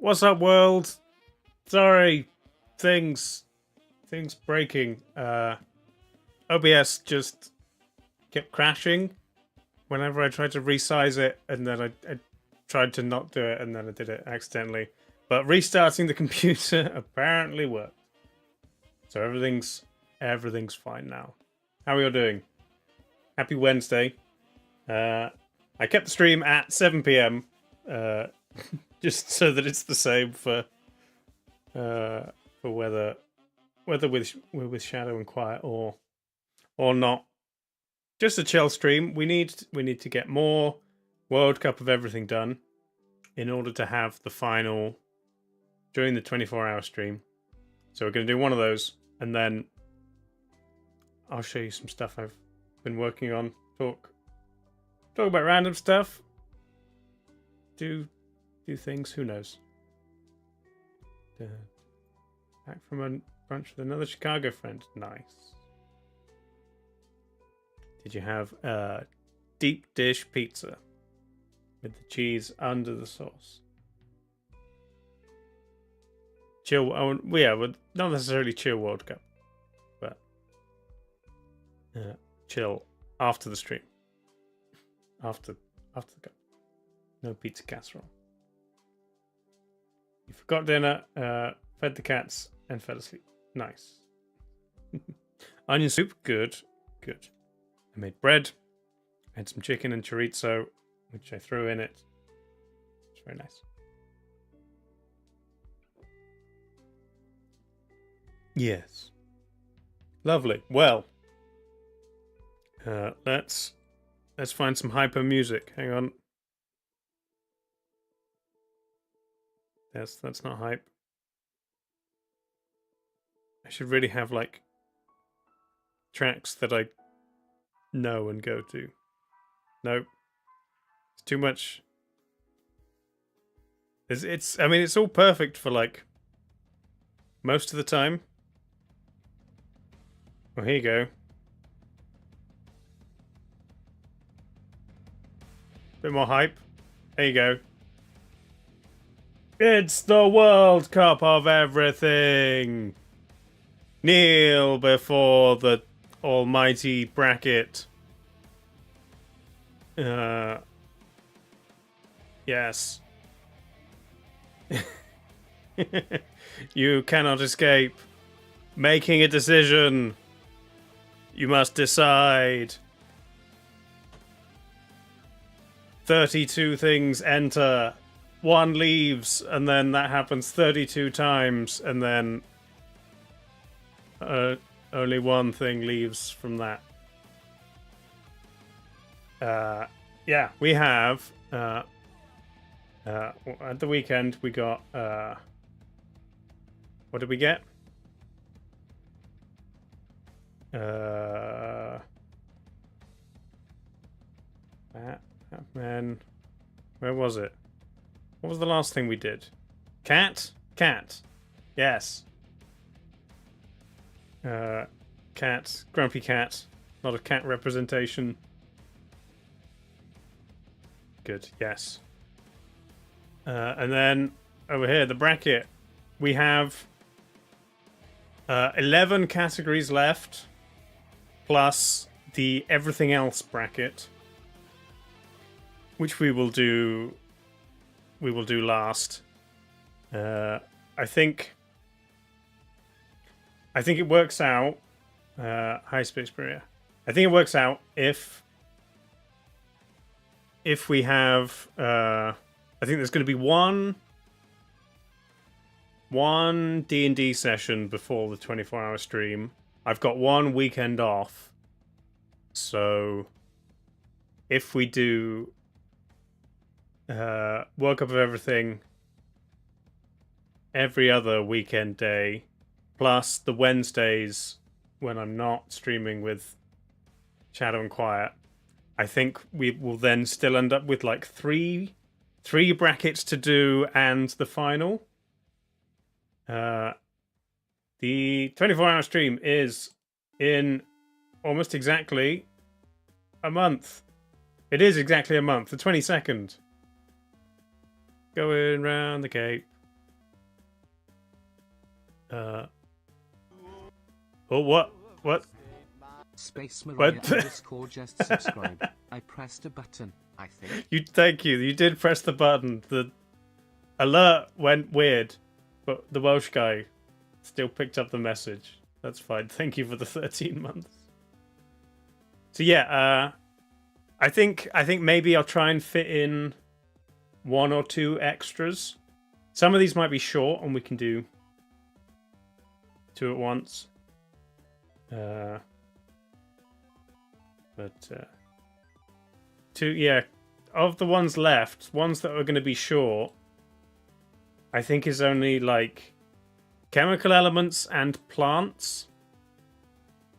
What's up, world? Sorry, things breaking. OBS just kept crashing whenever I tried to resize it, and then I tried to not do it, and then I did it accidentally. But restarting the computer apparently worked. So everything's fine now. How are you all doing? Happy Wednesday. I kept the stream at 7 p.m. Just so that it's the same for whether we're with Shadow and Quiet or not. Just a chill stream. We need to get more World Cup of everything done in order to have the final during the 24-hour stream. So we're going to do one of those, and then I'll show you some stuff I've been working on. Talk about random stuff. Do things. Who knows? Back from a brunch with another Chicago friend. Nice. Did you have deep dish pizza with the cheese under the sauce? Chill. Oh, yeah, but not necessarily chill World Cup, but chill after the stream. After the cup. No pizza casserole. You forgot dinner, fed the cats, and fell asleep. Nice. Onion soup, good. I made bread, I had some chicken and chorizo, which I threw in it. It's very nice. Yes. Lovely. Well, let's find some hyper music. Hang on. That's not hype. I should really have like tracks that I know and go to. Nope. It's too much. I mean, it's all perfect for like most of the time. Well, here you go. Bit more hype. There you go. It's the World Cup of everything. Kneel before the almighty bracket. Yes. You cannot escape making a decision. You must decide. 32 things enter. One leaves, and then that happens 32 times, and then only one thing leaves from that. Yeah, we have at the weekend we got what did we get? Batman. Where was it? What was the last thing we did? Cat? Yes. Cat. Grumpy cat. A lot of cat representation. Good, yes. And then over here, the bracket. We have 11 categories left, plus the everything else bracket, which we will do last. I think it works out. High Space Barrier. I think it works out if we have. I think there's going to be one D&D session before the 24-hour stream. I've got one weekend off, so if we do World Cup of everything every other weekend day, plus the Wednesdays when I'm not streaming with Shadow and Quiet, I think we will then still end up with like three brackets to do and the final. The 24-hour stream is in almost exactly a month. It is exactly a month, the 22nd. Going round the Cape. Oh, what? What? Space Mariah What? underscore just subscribe. I pressed a button, I think. Thank you. You did press the button. The alert went weird, but the Welsh guy still picked up the message. That's fine. Thank you for the 13 months. So yeah, I think maybe I'll try and fit in 1 or 2 extras. Some of these might be short, and we can do 2 at once. But 2, yeah. Of the ones left, ones that are going to be short, I think is only like chemical elements and plants,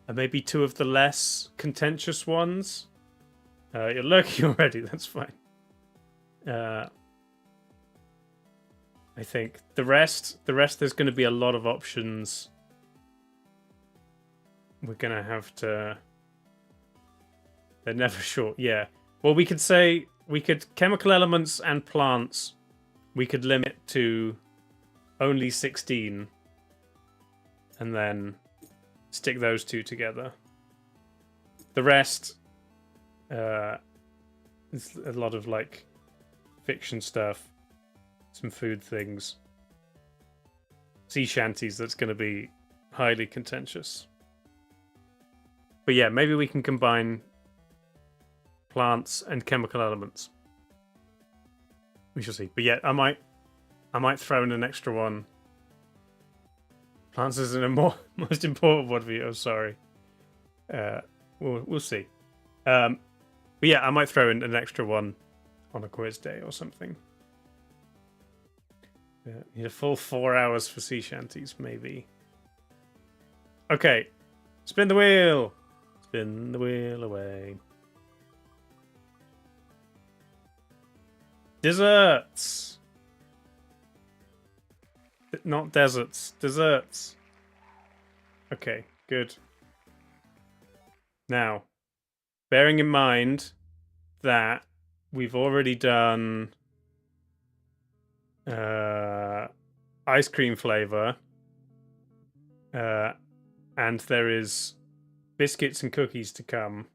and maybe 2 of the less contentious ones. You're lurking already. That's fine. I think the rest. There's going to be a lot of options. We're going to have to. They're never short. Yeah. Well, we could say chemical elements and plants. We could limit to only 16, and then stick those 2 together. The rest, it's a lot of like fiction stuff, some food things, sea shanties. That's going to be highly contentious. But yeah, maybe we can combine plants and chemical elements. We shall see. But yeah, I might throw in an extra one. Plants isn't a most important one for you. Oh, sorry. We'll see. But yeah, I might throw in an extra one on a quiz day or something. Need a full 4 hours for sea shanties, maybe. Okay, spin the wheel. Spin the wheel away. Desserts. Not deserts. Desserts. Okay, good. Now, bearing in mind that we've already done ice cream flavor, and there is biscuits and cookies to come.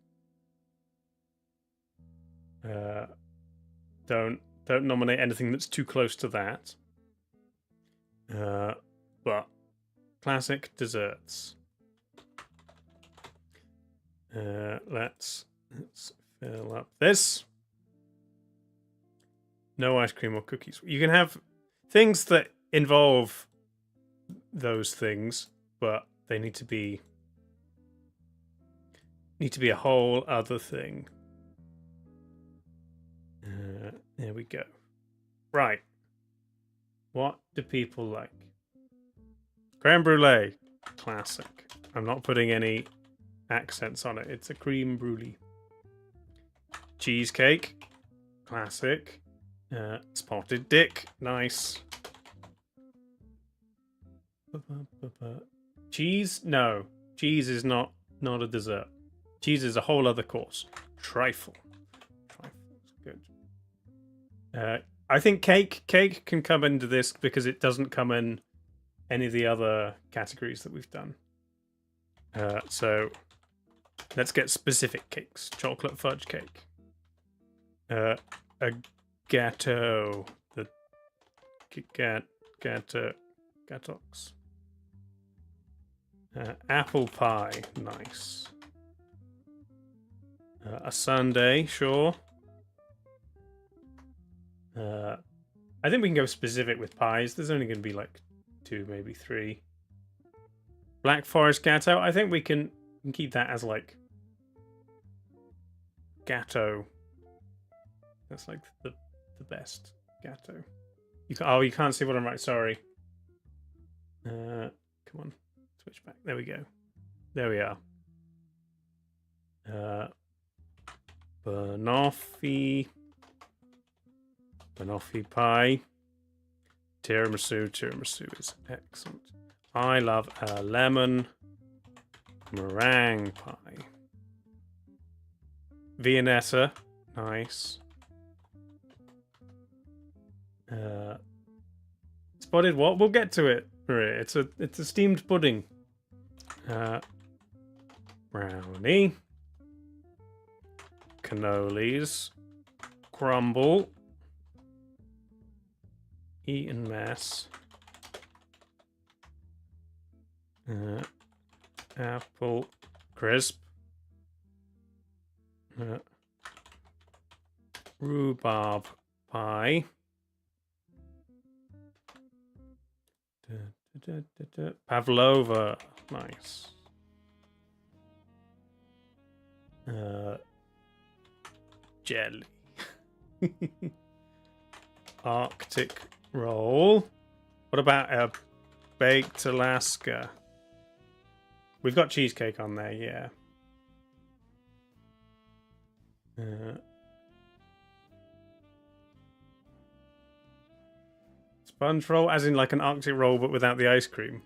Don't nominate anything that's too close to that. But classic desserts. Let's fill up this. No ice cream or cookies. You can have things that involve those things, but they need to be a whole other thing. There we go. Right. What do people like? Creme brulee. Classic. I'm not putting any accents on it. It's a creme brulee. Cheesecake. Classic. Spotted dick. Nice. Cheese? No. Cheese is not a dessert. Cheese is a whole other course. Trifle. Trifle's good. I think cake can come into this because it doesn't come in any of the other categories that we've done. So let's get specific cakes. Chocolate fudge cake. A gâteau. The gâteaux. Apple pie. Nice. A sundae, sure. I think we can go specific with pies. There's only going to be like 2, maybe 3. Black Forest Gâteau. I think we can keep that as like gâteau. That's like the best gâteau. You can't see what I'm writing. Sorry. Come on, switch back. There we go. There we are. Banoffee pie. Tiramisu is excellent. I love a lemon meringue pie. Viennetta, nice. Spotted what? We'll get to it. It's a steamed pudding. Brownie. Cannolis. Crumble. Eaten mess. Apple crisp. Rhubarb pie. Pavlova. Nice. Jelly. Arctic roll. What about a baked Alaska? We've got cheesecake on there, yeah. Sponge roll, as in like an Arctic roll, but without the ice cream.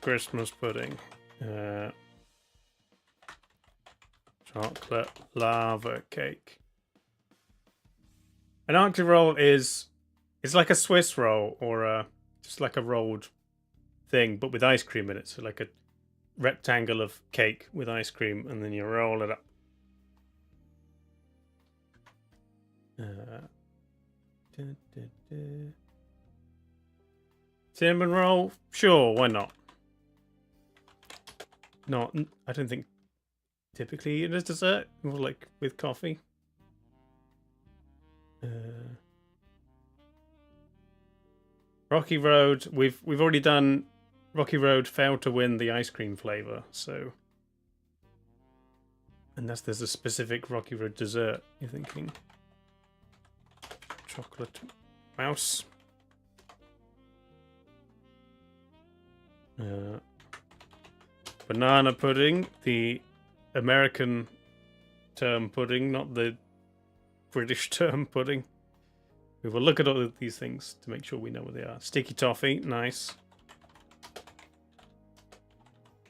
Christmas pudding. Chocolate lava cake. An Arctic roll is like a Swiss roll or just like a rolled thing, but with ice cream in it. So like a rectangle of cake with ice cream, and then you roll it up. Cinnamon roll? Sure, why not? Not, I don't think typically eaten as dessert, more like with coffee. Rocky Road, we've already done Rocky Road failed to win the ice cream flavor, so unless there's a specific Rocky Road dessert you're thinking. Chocolate mouse. Banana pudding, the American term pudding, not the British term pudding. We will look at all of these things to make sure we know what they are. Sticky toffee, nice.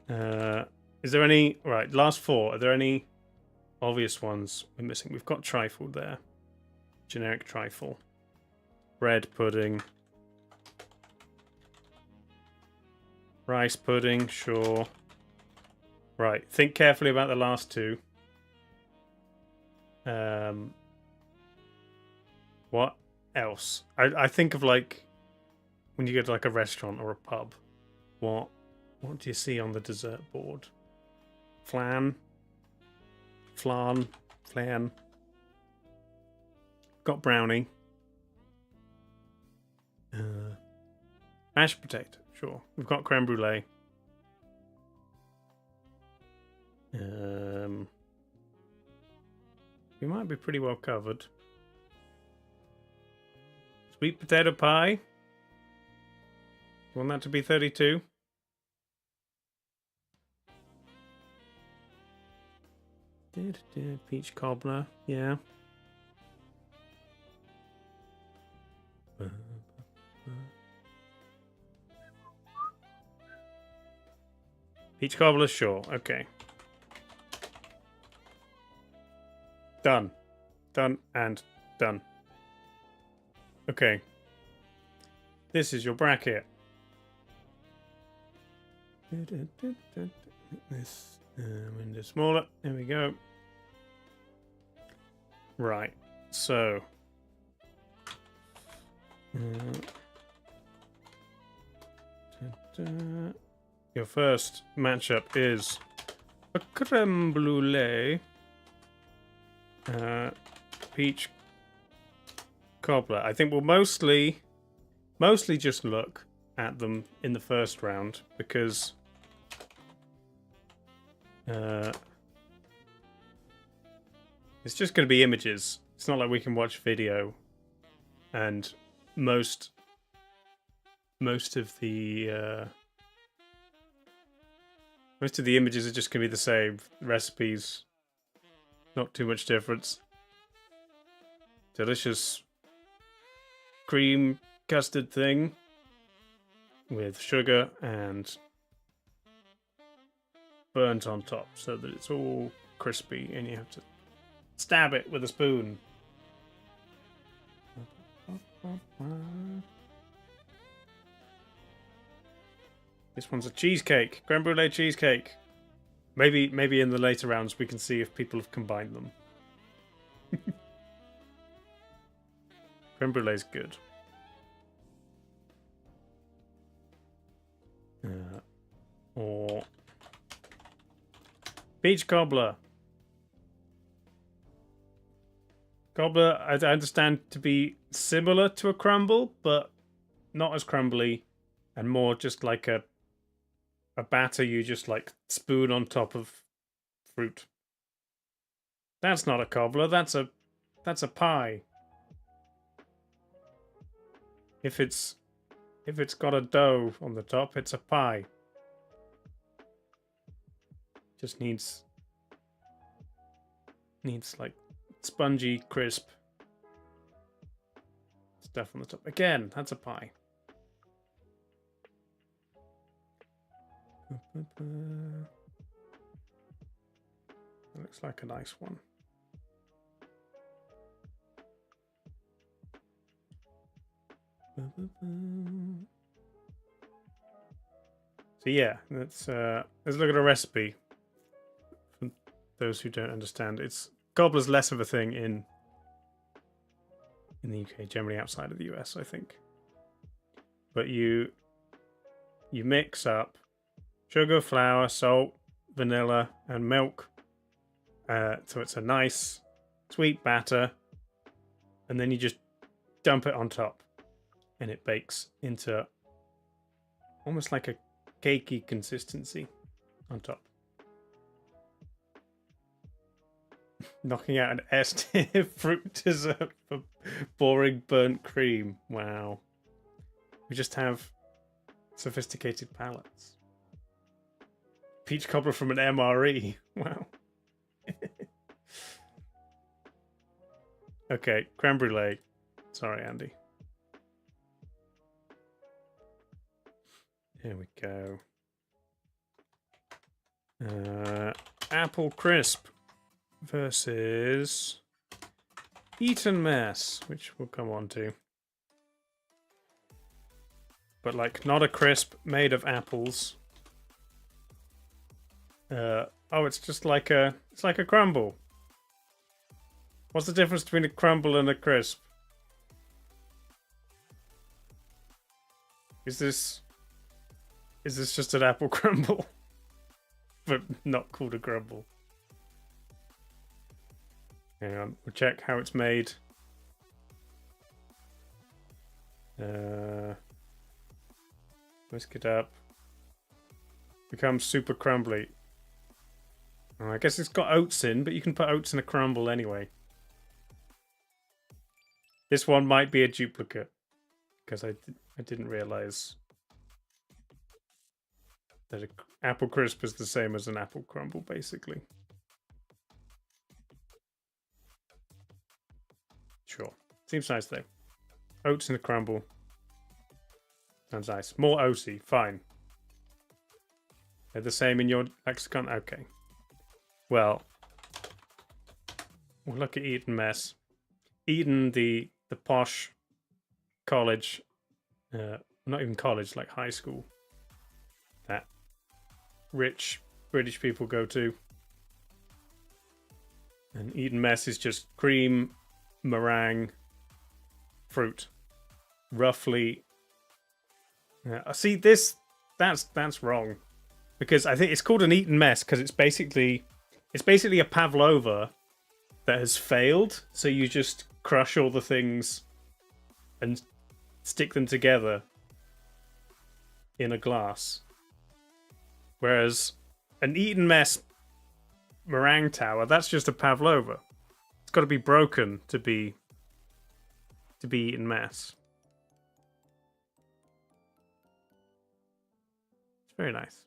Is there any... Right, last four. Are there any obvious ones we're missing? We've got trifle there. Generic trifle. Bread pudding. Rice pudding, sure. Right, think carefully about the last two. What else? I think of like when you go to like a restaurant or a pub. What do you see on the dessert board? Flan. Got brownie. Mashed potato, sure. We've got creme brulee. We might be pretty well covered. Sweet potato pie. Want that to be 32? Peach cobbler, yeah. Peach cobbler, sure. Okay. Done. Done and done. Okay. This is your bracket. This window smaller. There we go. Right. So. Your first matchup is a creme brulee. Peach cobbler. I think we'll mostly just look at them in the first round because it's just going to be images. It's not like we can watch video, and most of the images are just going to be the same. Recipes, not too much difference. Delicious cream custard thing with sugar and burnt on top so that it's all crispy and you have to stab it with a spoon. This one's a cheesecake. Creme brulee cheesecake. Maybe in the later rounds we can see if people have combined them. Creme brulee's good. Or peach cobbler. Cobbler, I understand to be similar to a crumble, but not as crumbly, and more just like a batter you just like spoon on top of fruit. That's not a cobbler. That's a pie. If it's got a dough on the top, it's a pie. Just needs like spongy, crisp stuff on the top. Again, that's a pie. That looks like a nice one. So yeah, let's look at a recipe. For those who don't understand, cobbler's less of a thing in the UK, generally outside of the US, I think. But you mix up sugar, flour, salt, vanilla, and milk. So it's a nice sweet batter, and then you just dump it on top, and it bakes into almost like a cakey consistency on top. Knocking out an S tier fruit dessert for boring burnt cream. Wow. We just have sophisticated palates. Peach cobbler from an MRE. Wow. Okay, creme brulee. Sorry, Andy. Here we go. Apple crisp versus Eton mess, which we'll come on to. But like not a crisp made of apples. It's just like a crumble. What's the difference between a crumble and a crisp? Is this just an apple crumble? But not called a crumble. Hang on, we'll check how it's made. Whisk it up. Becomes super crumbly. I guess it's got oats in, but you can put oats in a crumble anyway. This one might be a duplicate, because I didn't realize that an apple crisp is the same as an apple crumble, basically. Sure. Seems nice, though. Oats in a crumble. Sounds nice. More oatsy. Fine. They're the same in your lexicon? Okay. Well, we'll look at Eton mess. Eton, the posh college, not even college, like high school, that rich British people go to. And Eton mess is just cream, meringue, fruit. Roughly. See, that's wrong. Because I think it's called an Eton mess because it's basically a pavlova that has failed. So you just crush all the things and stick them together in a glass. Whereas an Eton mess meringue tower, that's just a pavlova. It's got to be broken to be Eton mess. It's very nice.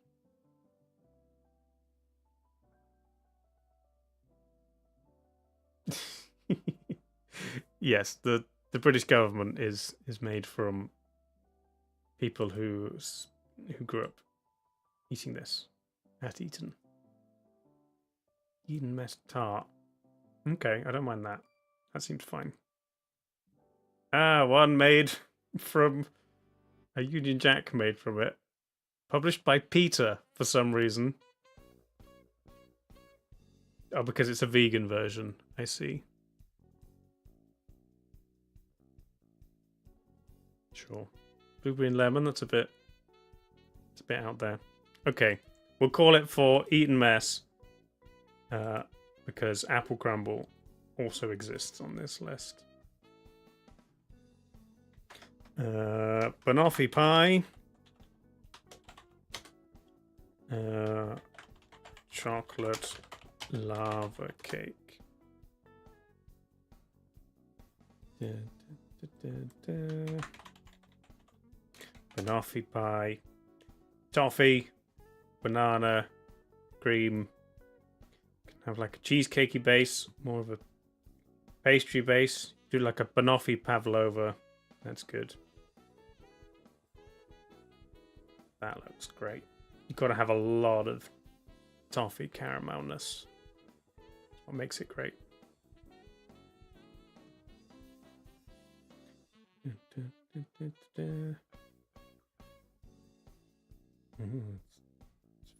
Yes, the British government is made from people who grew up eating this at Eton. Eton mess tart. Okay, I don't mind that. That seems fine. Ah, one made from a Union Jack made from it. Published by Peter for some reason. Oh, because it's a vegan version. I see. Sure. Blueberry and lemon, it's a bit out there. Okay. We'll call it for Eton Mess. Because apple crumble also exists on this list. Banoffee pie. Chocolate lava cake. Banoffee pie. Toffee. Banana. Cream. Can have like a cheesecakey base. More of a pastry base. Do like a banoffee pavlova. That's good. That looks great. You've got to have a lot of toffee caramelness. That's what makes it great. It's a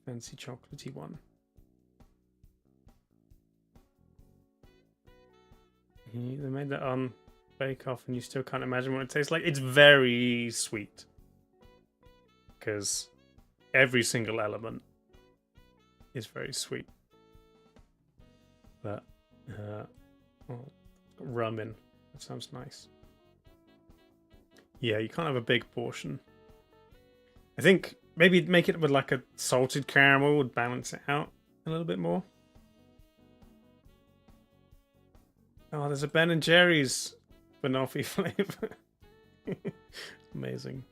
fancy chocolatey one. They made that on Bake Off and you still can't imagine what it tastes like. It's very sweet. Because every single element is very sweet. But, well, rum in. That sounds nice. Yeah, you can't have a big portion. I think maybe make it with like a salted caramel would balance it out a little bit more. Oh, there's a Ben and Jerry's banoffee flavor. Amazing.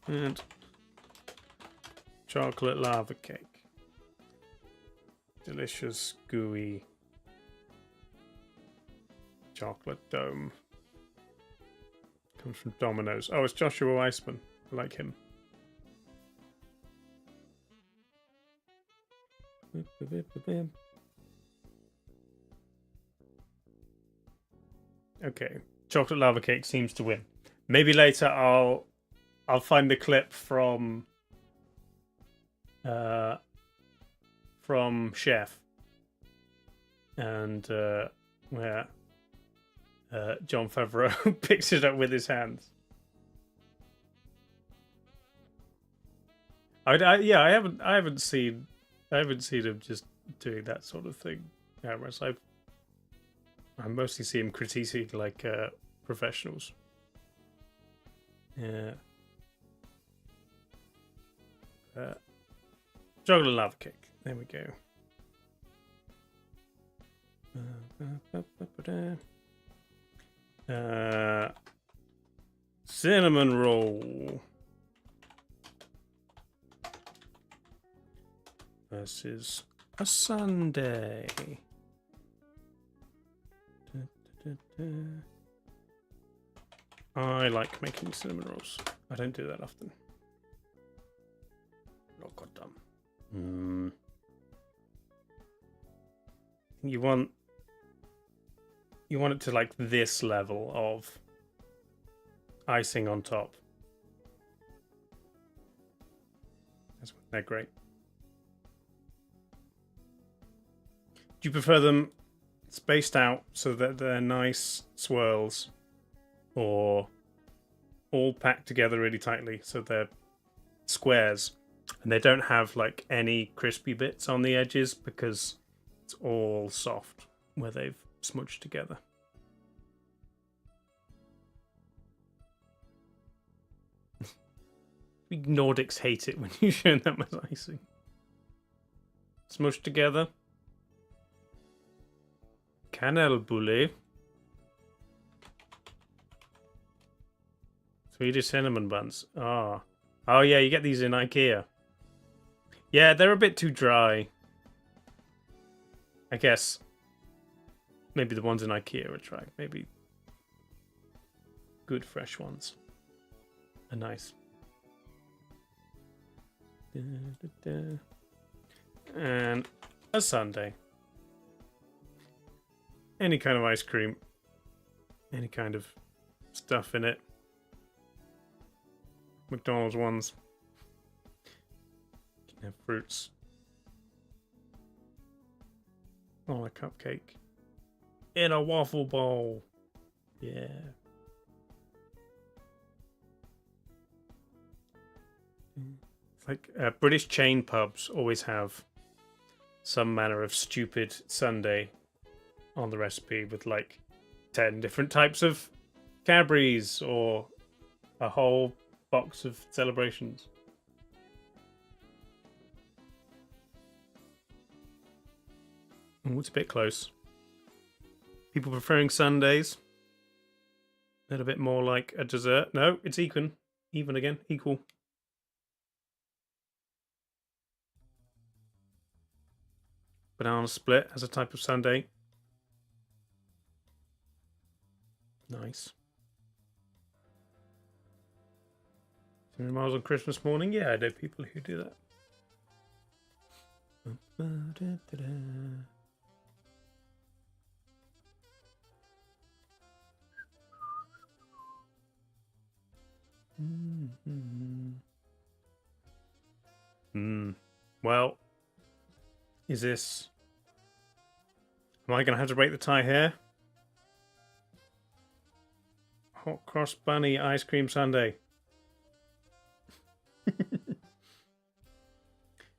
And chocolate lava cake. Delicious, gooey chocolate dome. Comes from Domino's. Oh, it's Joshua Weissman. I like him. Okay, chocolate lava cake seems to win. Maybe later I'll find the clip from Chef and where Jon Favreau picks it up with his hands. I haven't seen him just doing that sort of thing. Whereas I mostly see him critiquing like professionals. Yeah. Chocolate lava cake. There we go. Cinnamon roll versus a sundae. I like making cinnamon rolls. I don't do that often. Oh, goddamn. You want it to like this level of icing on top. They're great. Do you prefer them spaced out so that they're nice swirls, or all packed together really tightly so they're squares and they don't have like any crispy bits on the edges because it's all soft where they've smudged together? We Nordics hate it when you show them as icing. Smushed together. Kanelbulle. Swedish cinnamon buns. Oh. Oh yeah, you get these in IKEA. Yeah, they're a bit too dry. I guess maybe the ones in IKEA are dry. Maybe good fresh ones are nice. and a sundae. Any kind of ice cream. Any kind of stuff in it. McDonald's ones. You can have fruits. On a cupcake. In a waffle bowl. Yeah. It's like British chain pubs always have some manner of stupid sundae on the recipe with like 10 different types of Cadbury's or a whole box of celebrations. Oh, it's a bit close. People preferring sundaes. A little bit more like a dessert. No, it's even. Even again. Equal. Banana split as a type of sundae. Nice. 200 miles on Christmas morning? Yeah, I know people who do that. Well, is this... Am I going to have to break the tie here? Hot cross bunny ice cream sundae.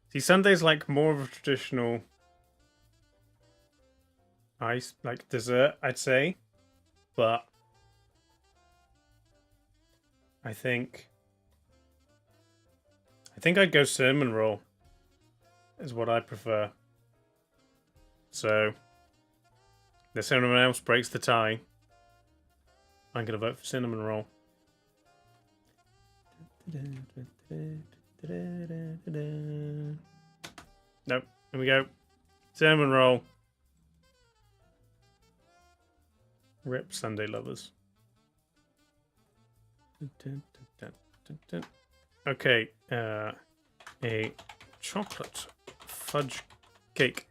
See, sundae's like more of a traditional ice, like dessert, I'd say. But I think I'd go cinnamon roll is what I prefer. So if anyone else breaks the tie, I'm gonna vote for cinnamon roll. Nope. Here we go. Cinnamon roll. Rip Sunday lovers. Okay. A chocolate fudge cake.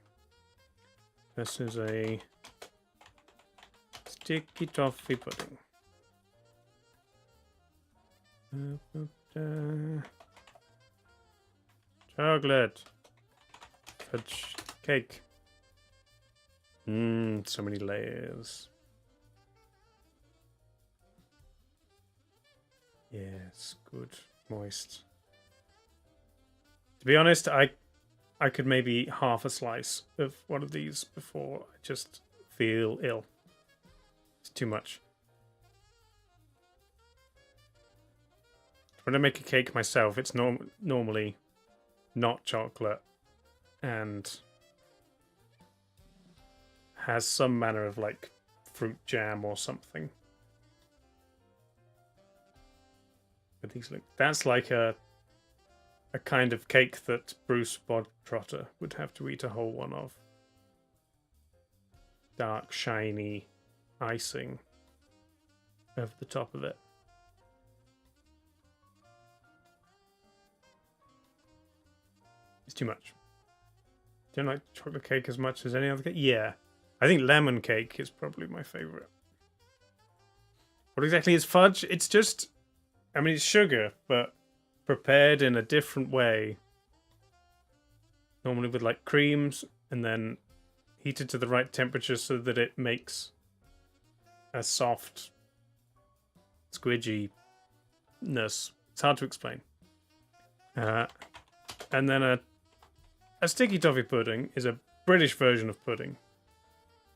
This is a sticky toffee pudding. Chocolate fudge cake. So many layers. Yes, good, moist. To be honest, I could maybe eat half a slice of one of these before I just feel ill. It's too much. When I make a cake myself, it's normally not chocolate and has some manner of like fruit jam or something. But these look, that's like a kind of cake that Bruce Bogtrotter would have to eat a whole one of. Dark, shiny icing over the top of it. It's too much. Don't like chocolate cake as much as any other cake? Yeah. I think lemon cake is probably my favorite. What exactly is fudge? It's just... I mean, it's sugar, but prepared in a different way. Normally with like creams and then heated to the right temperature so that it makes a soft squidginess. It's hard to explain. And then a sticky toffee pudding is a British version of pudding.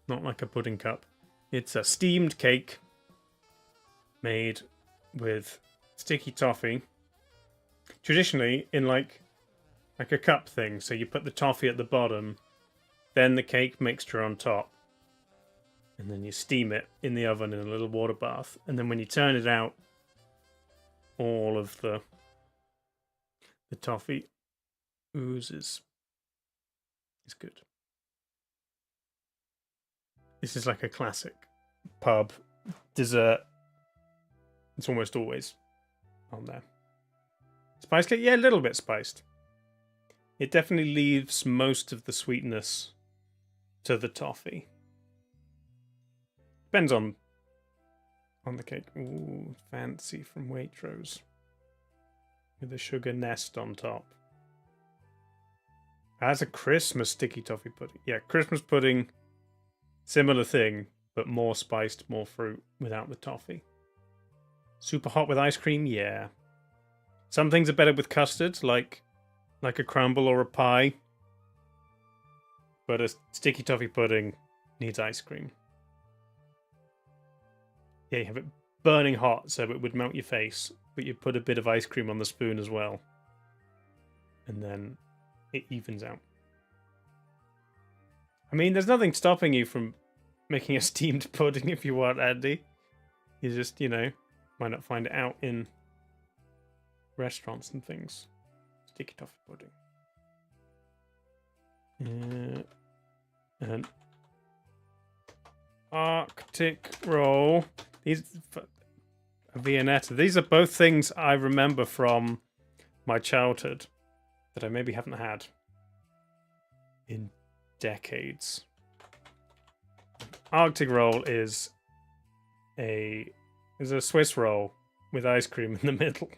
Not like a pudding cup. It's a steamed cake made with sticky toffee. Traditionally in like a cup thing. So you put the toffee at the bottom, then the cake mixture on top. And then you steam it in the oven in a little water bath. And then when you turn it out, all of the toffee oozes. It's good. This is like a classic pub dessert. It's almost always on there. Spice cake? Yeah, a little bit spiced. It definitely leaves most of the sweetness to the toffee. Depends on the cake. Ooh, fancy from Waitrose. With a sugar nest on top. That's a Christmas sticky toffee pudding. Yeah, Christmas pudding, similar thing, but more spiced, more fruit without the toffee. Super hot with ice cream, yeah. Some things are better with custard, like a crumble or a pie. But a sticky toffee pudding needs ice cream. Yeah, you have it burning hot so it would melt your face, but you put a bit of ice cream on the spoon as well. And then it evens out. I mean, there's nothing stopping you from making a steamed pudding if you want, Andy. You just, might not find it out in restaurants and things. Sticky toffee pudding. And Arctic roll. These Viennetta. These are both things I remember from my childhood that I maybe haven't had in decades. Arctic roll is a Swiss roll with ice cream in the middle.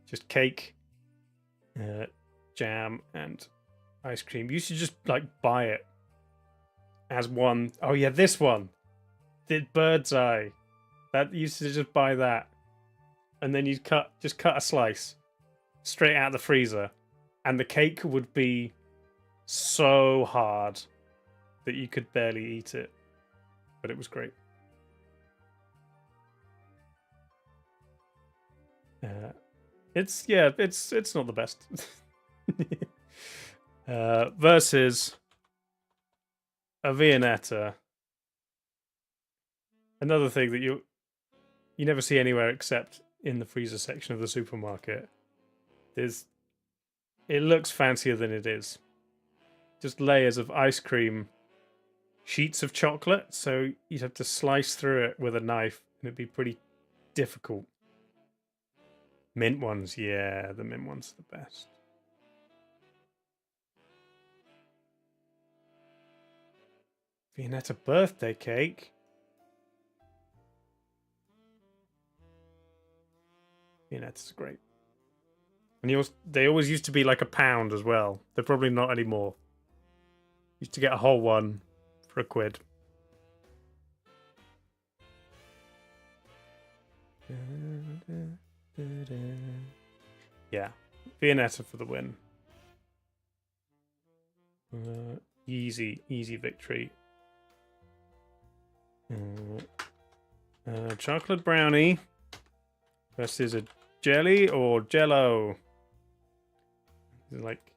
Just cake, jam, and ice cream. You should just buy it as one. Oh yeah, this one. The bird's eye. That you should just buy that, and then you cut a slice straight out of the freezer, and the cake would be so hard that you could barely eat it, but it was great. It's not the best. Versus a Viennetta. Another thing that you never see anywhere except in the freezer section of the supermarket. It looks fancier than it is. Just layers of ice cream, sheets of chocolate, so you'd have to slice through it with a knife, and it'd be pretty difficult. Mint ones, yeah, the mint ones are the best. Viennetta birthday cake. Viennetta's great. And they always used to be like £1 as well. They're probably not anymore. Used to get a whole one for £1. Yeah, Viennetta for the win. Easy victory. Chocolate brownie versus a jelly or jello. Like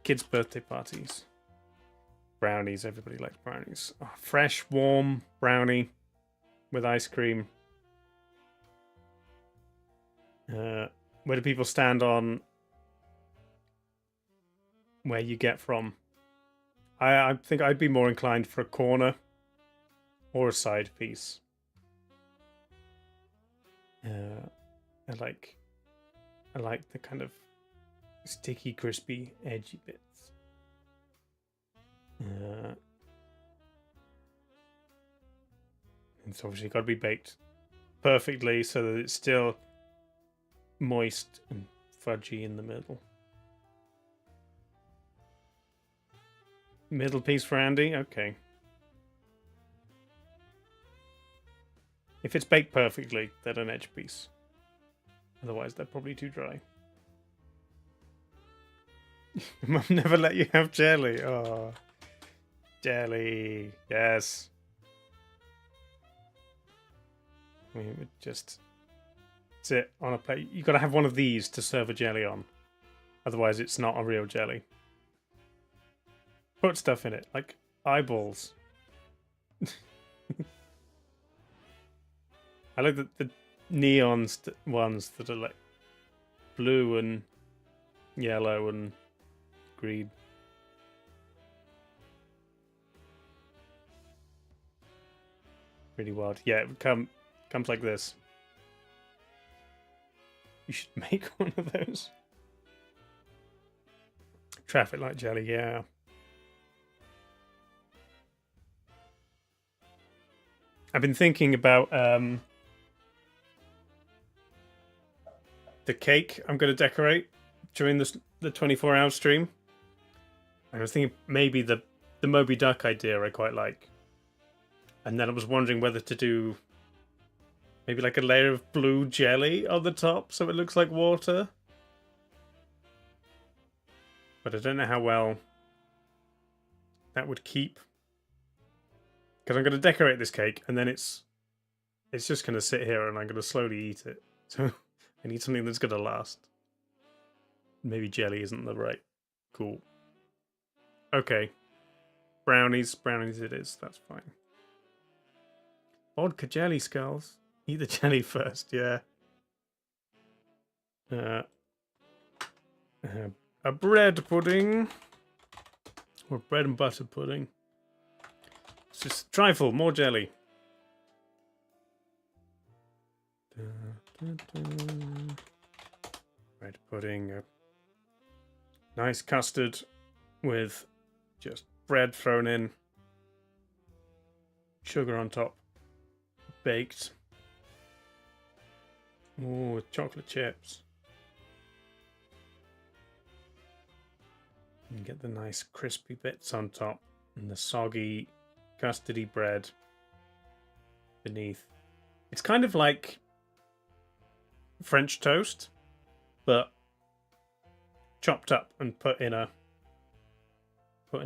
kids' birthday parties. Brownies, everybody likes brownies. Oh, fresh, warm brownie with ice cream. Where do people stand on where you get from? I think I'd be more inclined for a corner or a side piece. I like the kind of sticky, crispy, edgy bits. It's obviously got to be baked perfectly so that it's still moist and fudgy in the middle. Middle piece for Andy? Okay. If it's baked perfectly, then an edge piece. Otherwise, they're probably too dry. Mum never let you have jelly. Oh, jelly. Yes. We would just sit on a plate. You've got to have one of these to serve a jelly on. Otherwise, it's not a real jelly. Put stuff in it, like eyeballs. I like the neon ones that are like blue and yellow and green. Really wild. Yeah, it comes like this. You should make one of those. Traffic light jelly, yeah. I've been thinking about the cake I'm going to decorate during the 24-hour stream. I was thinking maybe the Moby Duck idea I quite like. And then I was wondering whether to do maybe like a layer of blue jelly on the top so it looks like water. But I don't know how well that would keep. Because I'm going to decorate this cake and then it's just going to sit here and I'm going to slowly eat it. So I need something that's going to last. Maybe jelly isn't the right. Cool. Okay. Brownies it is. That's fine. Vodka jelly skulls. Eat the jelly first, yeah. A bread pudding. Or bread and butter pudding. It's just trifle, more jelly. Bread pudding. Nice custard with just bread thrown in. Sugar on top. Baked. Oh, with chocolate chips. And get the nice crispy bits on top. And the soggy, custardy bread beneath. It's kind of like French toast, but chopped up and put in a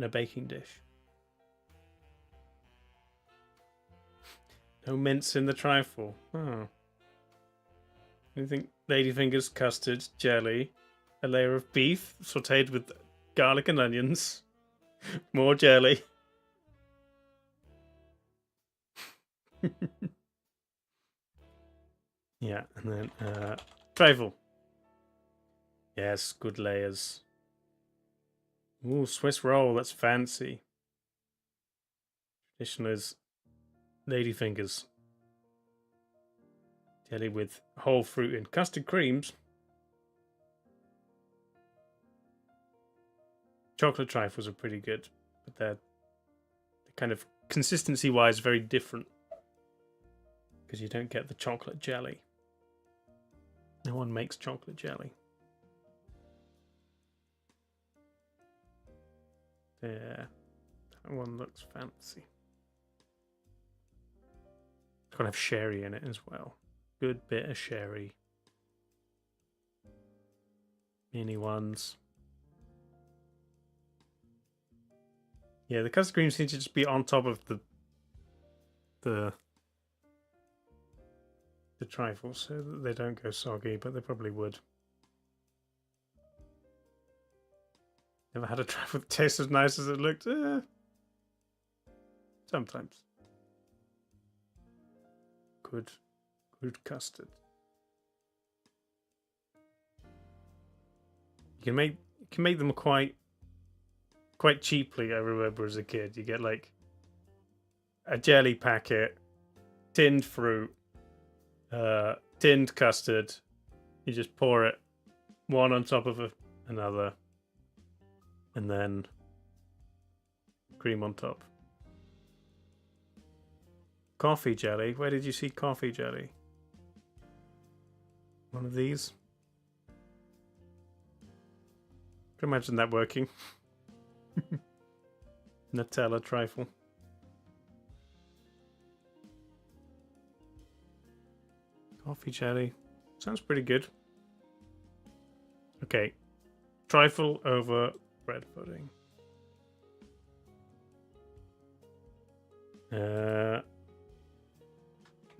baking dish. No mince in the trifle. Oh. I think ladyfingers, custard, jelly, a layer of beef sauteed with garlic and onions, more jelly. Yeah, and then trifle. Yes, good layers. Ooh, Swiss roll, that's fancy. Traditional is ladyfingers. Jelly with whole fruit in. Custard creams. Chocolate trifles are pretty good, but they're kind of consistency-wise very different because you don't get the chocolate jelly. No one makes chocolate jelly. There. That one looks fancy. It's got to have sherry in it as well. Good bit of sherry. Mini ones. Yeah, the custard creams seem to just be on top of the trifles so that they don't go soggy, but they probably would. Never had a trifle that tastes as nice as it looked. Sometimes. Good custard. You can make them quite cheaply. I remember as a kid, you get like a jelly packet, tinned fruit, tinned custard. You just pour it one on top of another, and then cream on top. Coffee jelly. Where did you see coffee jelly? One of these. Can imagine that working. Nutella trifle. Coffee jelly. Sounds pretty good. Okay. Trifle over bread pudding.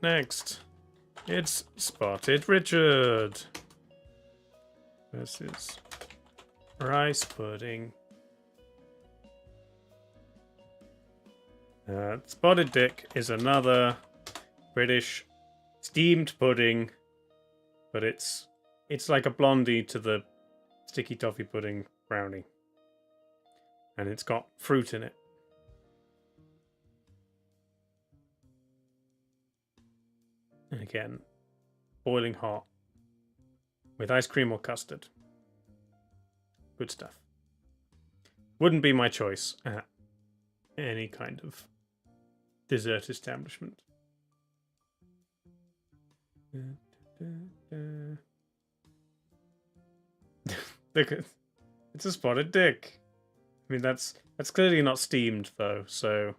Next. It's Spotted Richard versus rice pudding. Spotted Dick is another British steamed pudding, but it's like a blondie to the sticky toffee pudding brownie, and it's got fruit in it. And again, boiling hot. with ice cream or custard. Good stuff. Wouldn't be my choice at any kind of dessert establishment. Look, it's a spotted dick. I mean, that's clearly not steamed though, so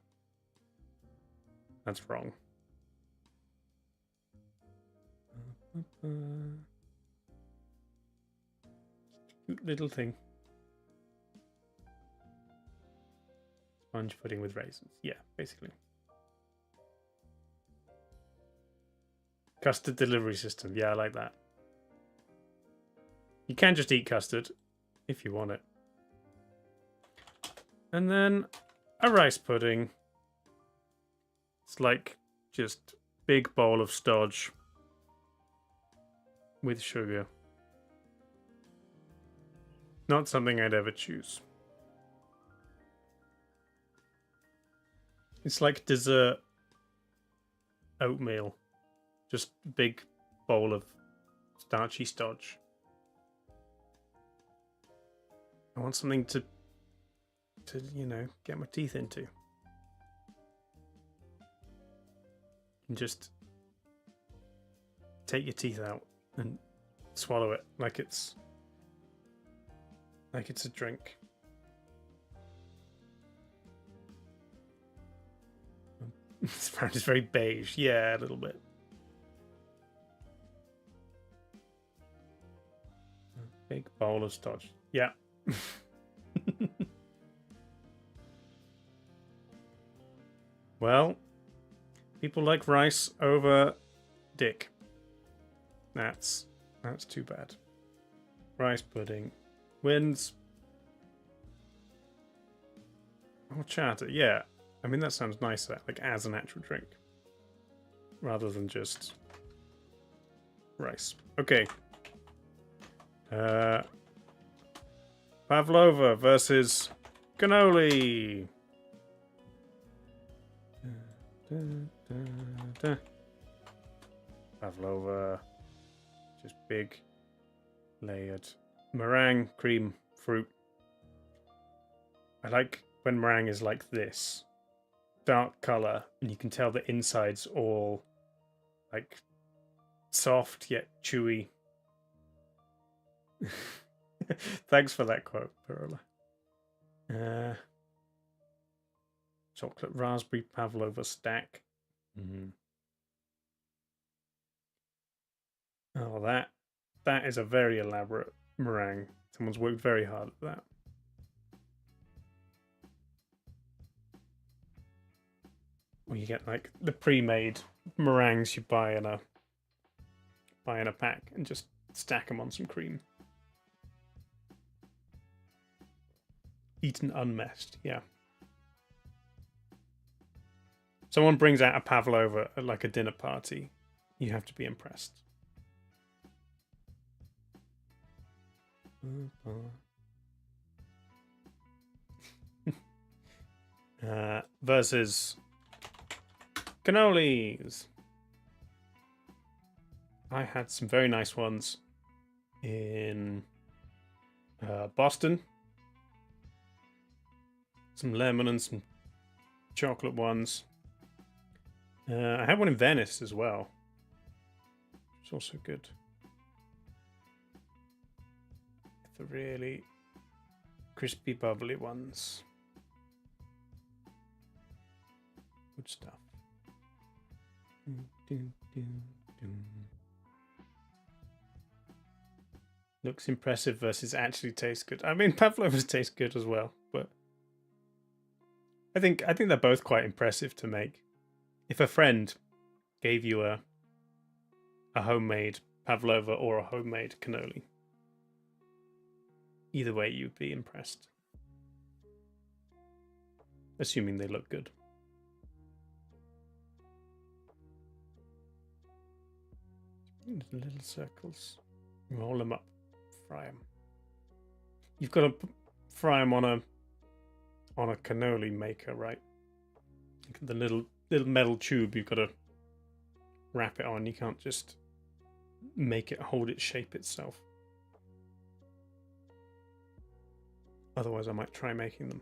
that's wrong. Cute little thing. Sponge pudding with raisins. Yeah, basically. Custard delivery system. Yeah, I like that. You can just eat custard if you want it. And then a rice pudding. It's like just big bowl of stodge with sugar. Not something I'd ever choose. It's like dessert oatmeal. Just big bowl of starchy stodge. I want something to you know, get my teeth into. And just take your teeth out and swallow it like it's a drink. This brown is very beige. Yeah, a little bit. A big bowl of stodge. Yeah. Well, people like rice over dick. That's too bad. Rice pudding wins. Horchata, yeah. I mean, that sounds nicer, like as an actual drink, rather than just rice. Okay. Pavlova versus cannoli. Pavlova, just big, layered meringue, cream, fruit. I like when meringue is like this, dark color, and you can tell the inside's all like soft yet chewy. Thanks for that quote, Perola. Chocolate raspberry pavlova stack. Oh, that is a very elaborate meringue. Someone's worked very hard at that. Or you get like the pre-made meringues you buy in a pack and just stack them on some cream. Eaten unmessed, yeah. Someone brings out a pavlova at like a dinner party, you have to be impressed. Versus cannolis. I had some very nice ones in Boston. Some lemon and some chocolate ones. I had one in Venice as well. It's also good. The really crispy, bubbly ones. Good stuff. Looks impressive versus actually tastes good. I mean, pavlovas taste good as well, but I think they're both quite impressive to make. If a friend gave you a homemade pavlova or a homemade cannoli, either way you'd be impressed. Assuming they look good. Little circles. Roll them up. Fry them. You've got to fry them on a cannoli maker, right? The little metal tube you've got to wrap it on. You can't just make it hold its shape itself. Otherwise, I might try making them.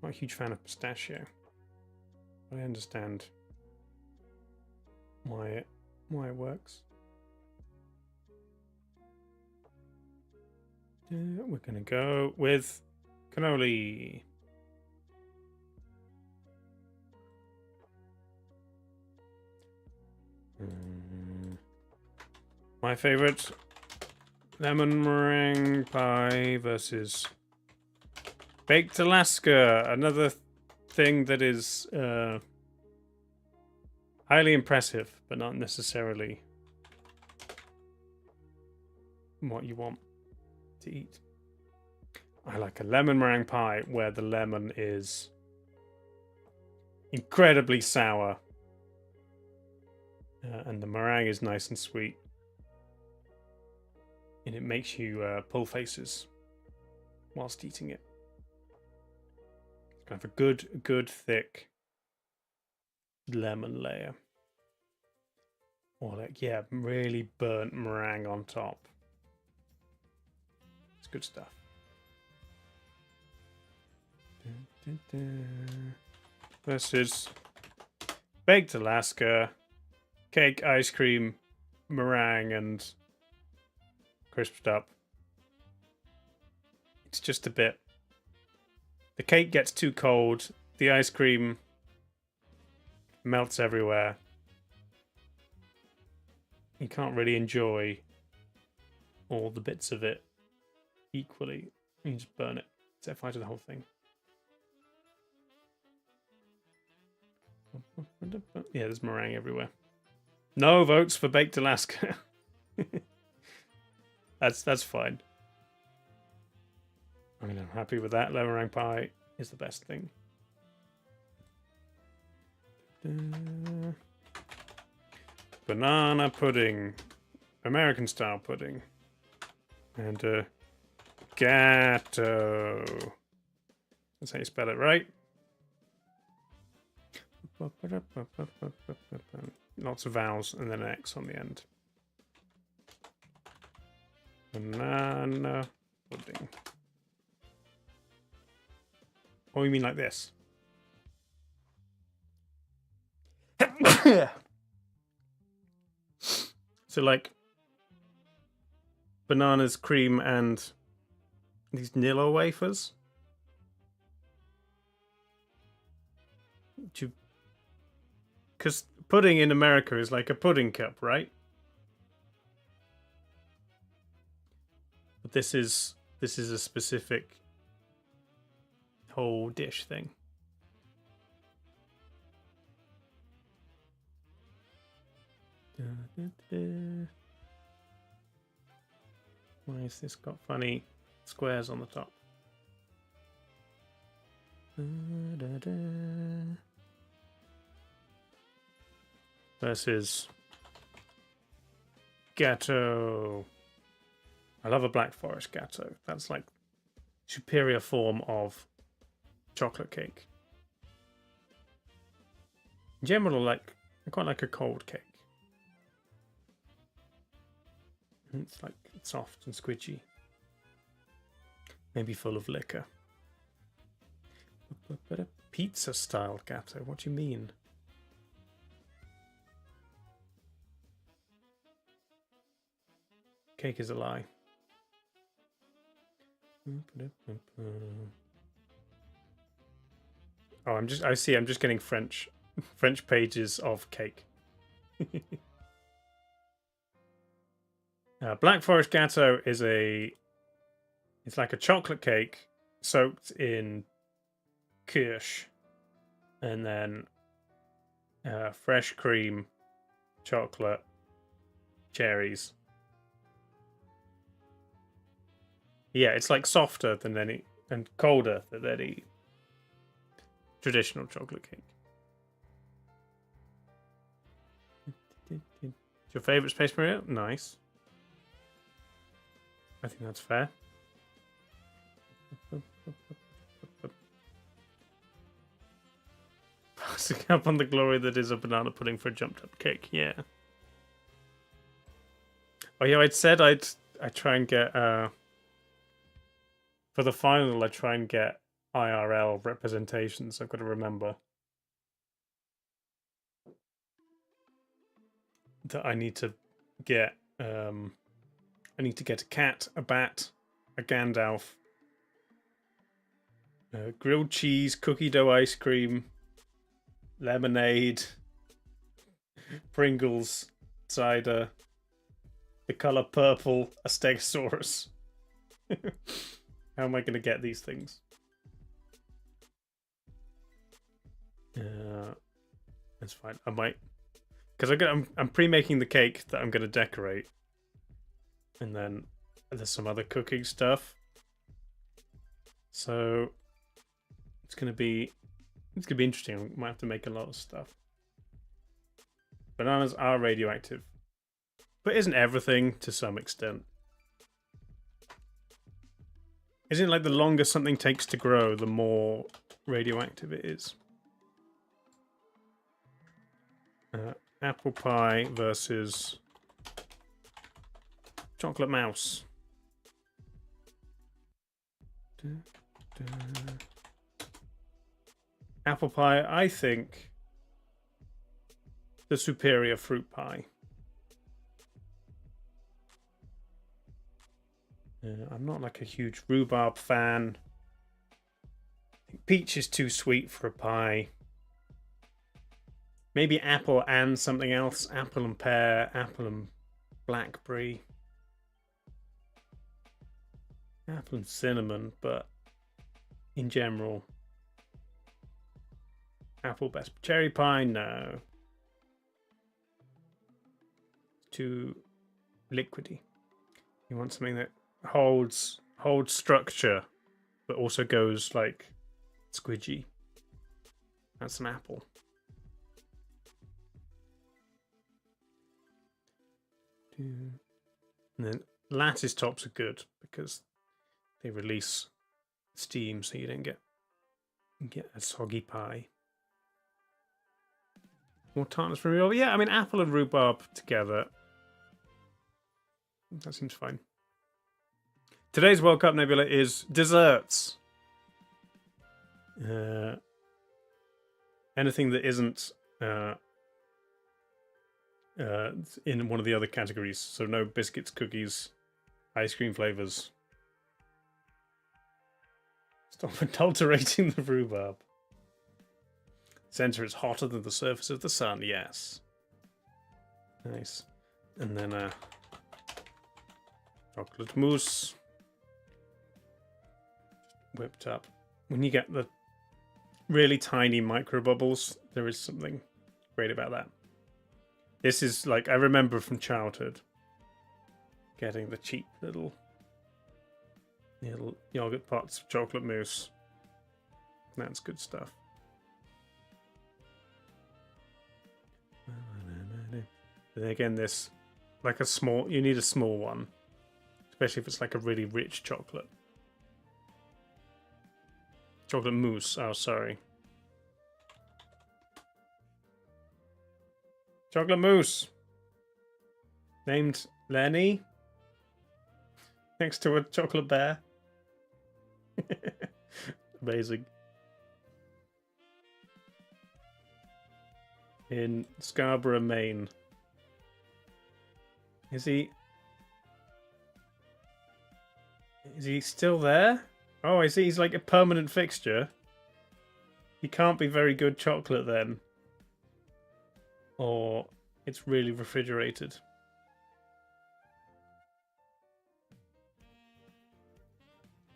Not a huge fan of pistachio. I understand why it works. We're gonna go with cannoli. My favorite, lemon meringue pie versus baked Alaska. Another thing that is highly impressive, but not necessarily what you want to eat. I like a lemon meringue pie where the lemon is incredibly sour and the meringue is nice and sweet, and it makes you pull faces whilst eating it. It's kind of a good thick lemon layer, or like, yeah, really burnt meringue on top. It's good stuff. Versus baked Alaska, cake, ice cream, meringue, and crisped up. It's just a bit. The cake gets too cold. The ice cream melts everywhere. You can't really enjoy all the bits of it equally. You just burn it. Set fire to the whole thing. Yeah, there's meringue everywhere. No votes for baked Alaska. That's fine. I mean, I'm happy with that. Lemon meringue pie is the best thing. Banana pudding, American style pudding, and gatto. That's how you spell it, right? Lots of vowels and then an X on the end. Banana pudding. Oh, you mean like this? So like bananas, cream, and these Nilla wafers. Because pudding in America is like a pudding cup, right? But this is a specific whole dish thing. Why has this got funny squares on the top? Versus gatto. I love a Black Forest gatto. That's like superior form of chocolate cake. In general, I quite like a cold cake. It's like soft and squidgy. Maybe full of liquor. But a pizza style gatto, what do you mean? Cake is a lie. Oh, I'm just getting French pages of cake. Black Forest gatto is it's like a chocolate cake soaked in kirsch and then fresh cream, chocolate, cherries. Yeah, it's like softer than any and colder than any traditional chocolate cake. Your favorite Space Marine? Nice. I think that's fair. Passing up on the glory that is a banana pudding for a jumped up cake. Yeah. Oh yeah, I'd said I'd try and get for the final. I try and get IRL representations. I've got to remember that I need to get. I need to get a cat, a bat, a Gandalf, grilled cheese, cookie dough ice cream, lemonade, Pringles, cider, the color purple, a Stegosaurus. How am I going to get these things? That's fine. I might, because I'm pre-making the cake that I'm going to decorate, and then there's some other cooking stuff. So it's gonna be interesting. I might have to make a lot of stuff. Bananas are radioactive, but isn't everything to some extent? Isn't it like the longer something takes to grow, the more radioactive it is? Apple pie versus chocolate mouse. Apple pie, I think the superior fruit pie. I'm not like a huge rhubarb fan. I think peach is too sweet for a pie. Maybe apple and something else. Apple and pear, apple and blackberry. Apple and cinnamon, but in general, apple best. Cherry pie, no. Too liquidy. You want something that holds structure, but also goes like squidgy. That's an apple. And then lattice tops are good because they release steam, so you don't get a soggy pie. More tartness from rhubarb. Yeah, I mean apple and rhubarb together. That seems fine. Today's World Cup Nebula is desserts. Anything that isn't in one of the other categories. So no biscuits, cookies, ice cream flavors. Stop adulterating the rhubarb. Center is hotter than the surface of the sun. Yes. Nice. And then chocolate mousse. Whipped up. When you get the really tiny micro bubbles, there is something great about that. This is like, I remember from childhood getting the cheap little yogurt pots of chocolate mousse. That's good stuff. But then again, this, like a small, you need a small one, especially if it's like a really rich chocolate. Chocolate mousse, oh sorry. Chocolate mousse. Named Lenny. Next to a chocolate bear. Amazing. In Scarborough, Maine. Is he still there? Oh, I see. He's like a permanent fixture. He can't be very good chocolate then. Or it's really refrigerated.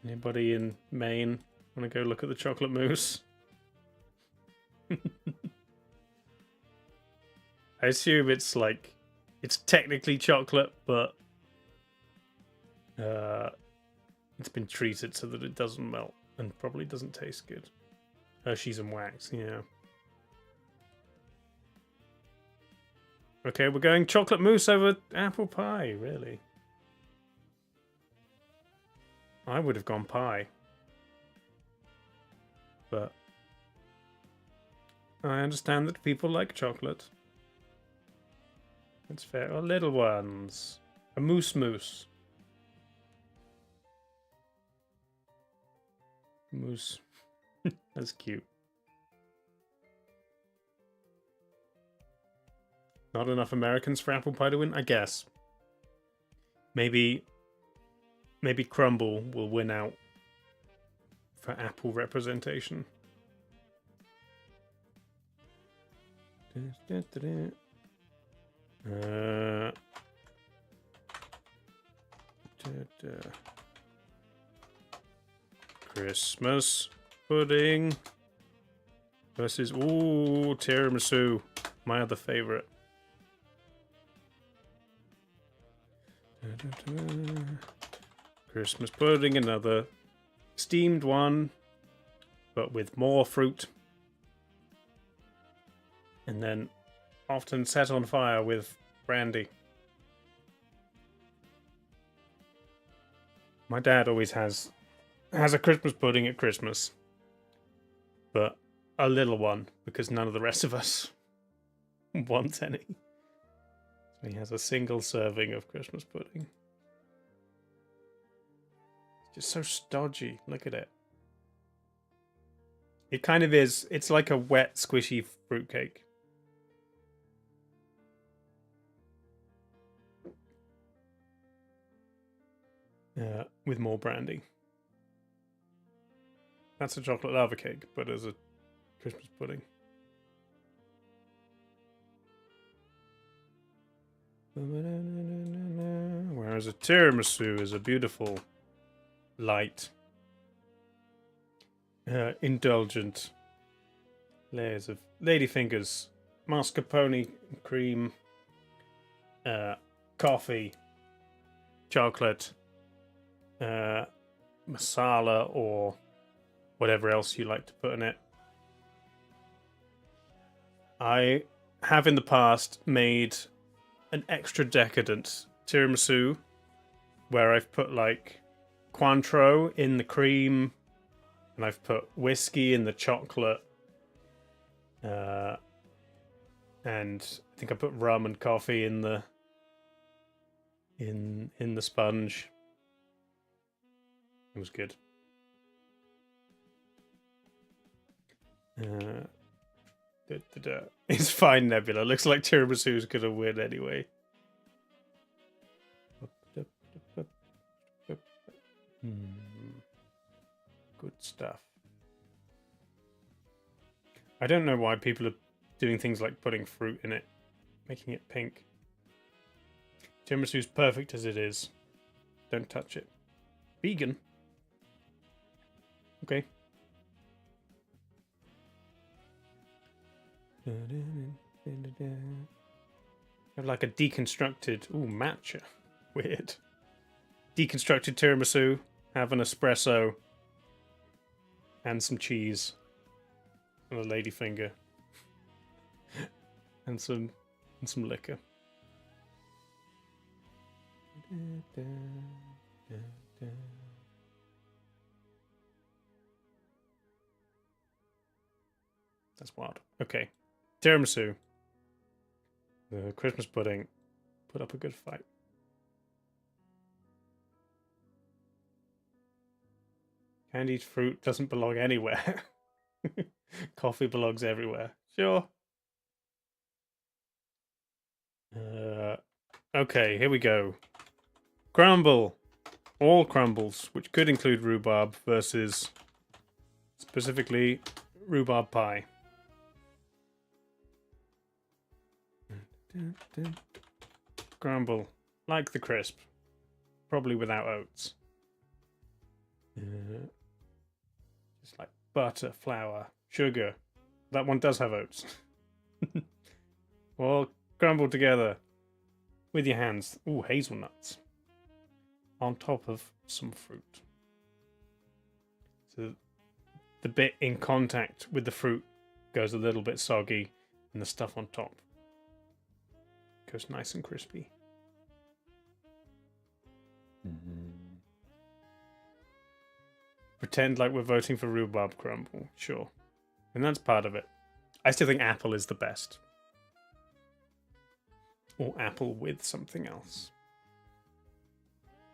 Anybody in Maine want to go look at the chocolate mousse? I assume it's like, it's technically chocolate, but it's been treated so that it doesn't melt and probably doesn't taste good. Hershey's and wax, yeah. Okay, we're going chocolate mousse over apple pie, really. I would have gone pie. but I understand that people like chocolate. It's fair. Oh, little ones. A moose moose. Moose. That's cute. Not enough Americans for apple pie to win? I guess. Maybe Crumble will win out for apple representation. Christmas pudding versus tiramisu, my other favorite. Christmas pudding, another steamed one, but with more fruit, and then often set on fire with brandy. My dad always has a Christmas pudding at Christmas, but a little one because none of the rest of us want any. So he has a single serving of Christmas pudding. It's just so stodgy. Look at it. It kind of is. It's like a wet, squishy fruitcake. With more brandy. That's a chocolate lava cake, but as a Christmas pudding. Whereas a tiramisu is a beautiful, light, indulgent layers of ladyfingers, mascarpone cream, coffee, chocolate, masala, or whatever else you like to put in it. I have in the past made an extra decadent tiramisu where I've put like Cointreau in the cream and I've put whiskey in the chocolate, and I think I put rum and coffee in the sponge. It was good. It's fine, Nebula. Looks like Tiramisu's gonna win anyway. Good stuff. I don't know why people are doing things like putting fruit in it, making it pink. Tiramisu's perfect as it is. Don't touch it. Vegan. Okay. Have like a deconstructed matcha. Weird. Deconstructed tiramisu. Have an espresso. And some cheese. And a ladyfinger. and some liquor. That's wild. Okay. Tiramisu. The Christmas pudding put up a good fight. Candied fruit doesn't belong anywhere. Coffee belongs everywhere. Sure. Okay, here we go. Crumble. All crumbles, which could include rhubarb, versus specifically rhubarb pie. Crumble. Like the crisp. Probably without oats. Just like butter, flour, sugar. That one does have oats. All crumbled together with your hands. Ooh, hazelnuts. On top of some fruit. So the bit in contact with the fruit goes a little bit soggy, and the stuff on top goes nice and crispy. pretend like we're voting for rhubarb crumble. Sure. And that's part of it. I still think apple is the best. Or apple with something else.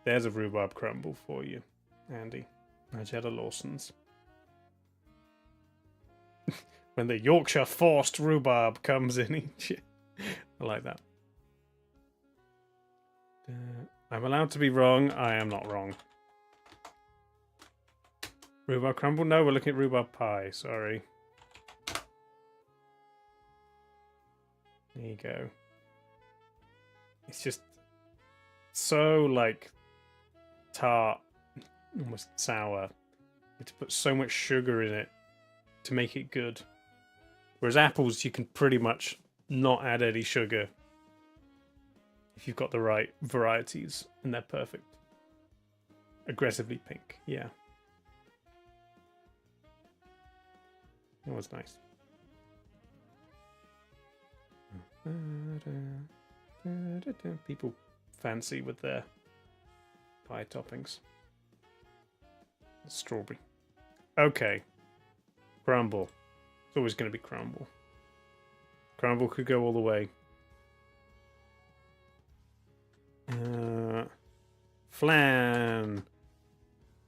There's a rhubarb crumble for you, Andy. Nigella Lawson's. When the Yorkshire forced rhubarb comes in. I like that. I'm allowed to be wrong. I am not wrong. Rhubarb crumble? No, we're looking at rhubarb pie. Sorry. There you go. It's just so, like, tart, almost sour. You have to put so much sugar in it to make it good. Whereas apples, you can pretty much not add any sugar if you've got the right varieties, and they're perfect. Aggressively pink, yeah. That was nice. People fancy with their pie toppings. Strawberry. Okay. Crumble. It's always going to be crumble. Crumble could go all the way. Flan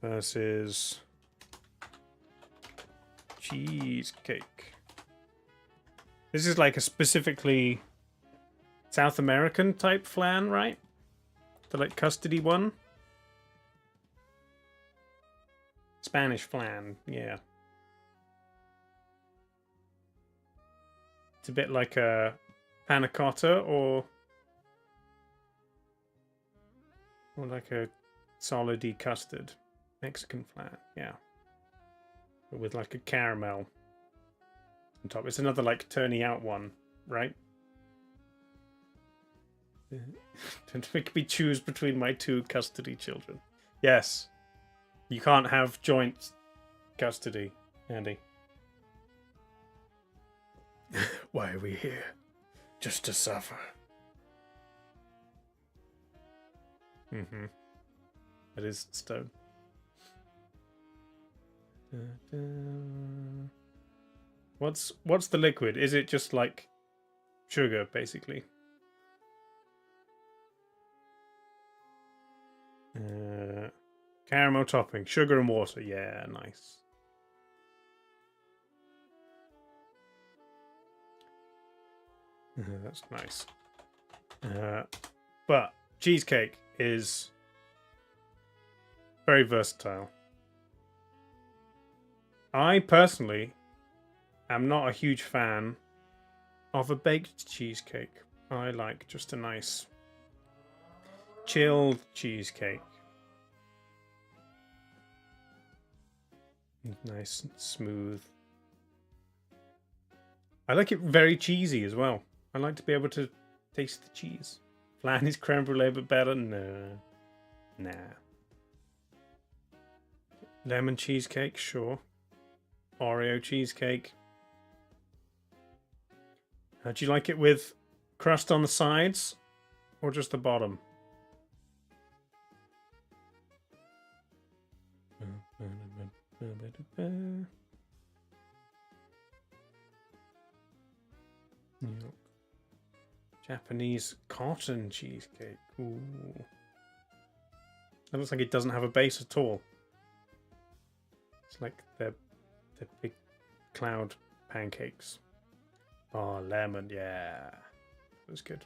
versus cheesecake. This is like a specifically South American type flan, right? The like custardy one. Spanish flan, yeah. It's a bit like a panna cotta or like a solidy custard. Mexican flan, yeah. But with like a caramel on top. It's another like turning out one, right? Don't make me choose between my two custody children. Yes. You can't have joint custody, Andy. Why are we here? Just to suffer. Mm-hmm. That is stone. What's the liquid? Is it just like sugar, basically? Caramel topping, sugar and water. Yeah, nice. That's nice. But cheesecake is very versatile. I personally am not a huge fan of a baked cheesecake. I like just a nice chilled cheesecake. Nice and smooth. I like it very cheesy as well. I like to be able to taste the cheese. Flan is creme brulee but better? No. Nah. Lemon cheesecake? Sure. Oreo cheesecake. Do you like it with crust on the sides or just the bottom? Japanese cotton cheesecake. Ooh. That looks like it doesn't have a base at all. It's like the big cloud pancakes. Oh, lemon, yeah. That was good.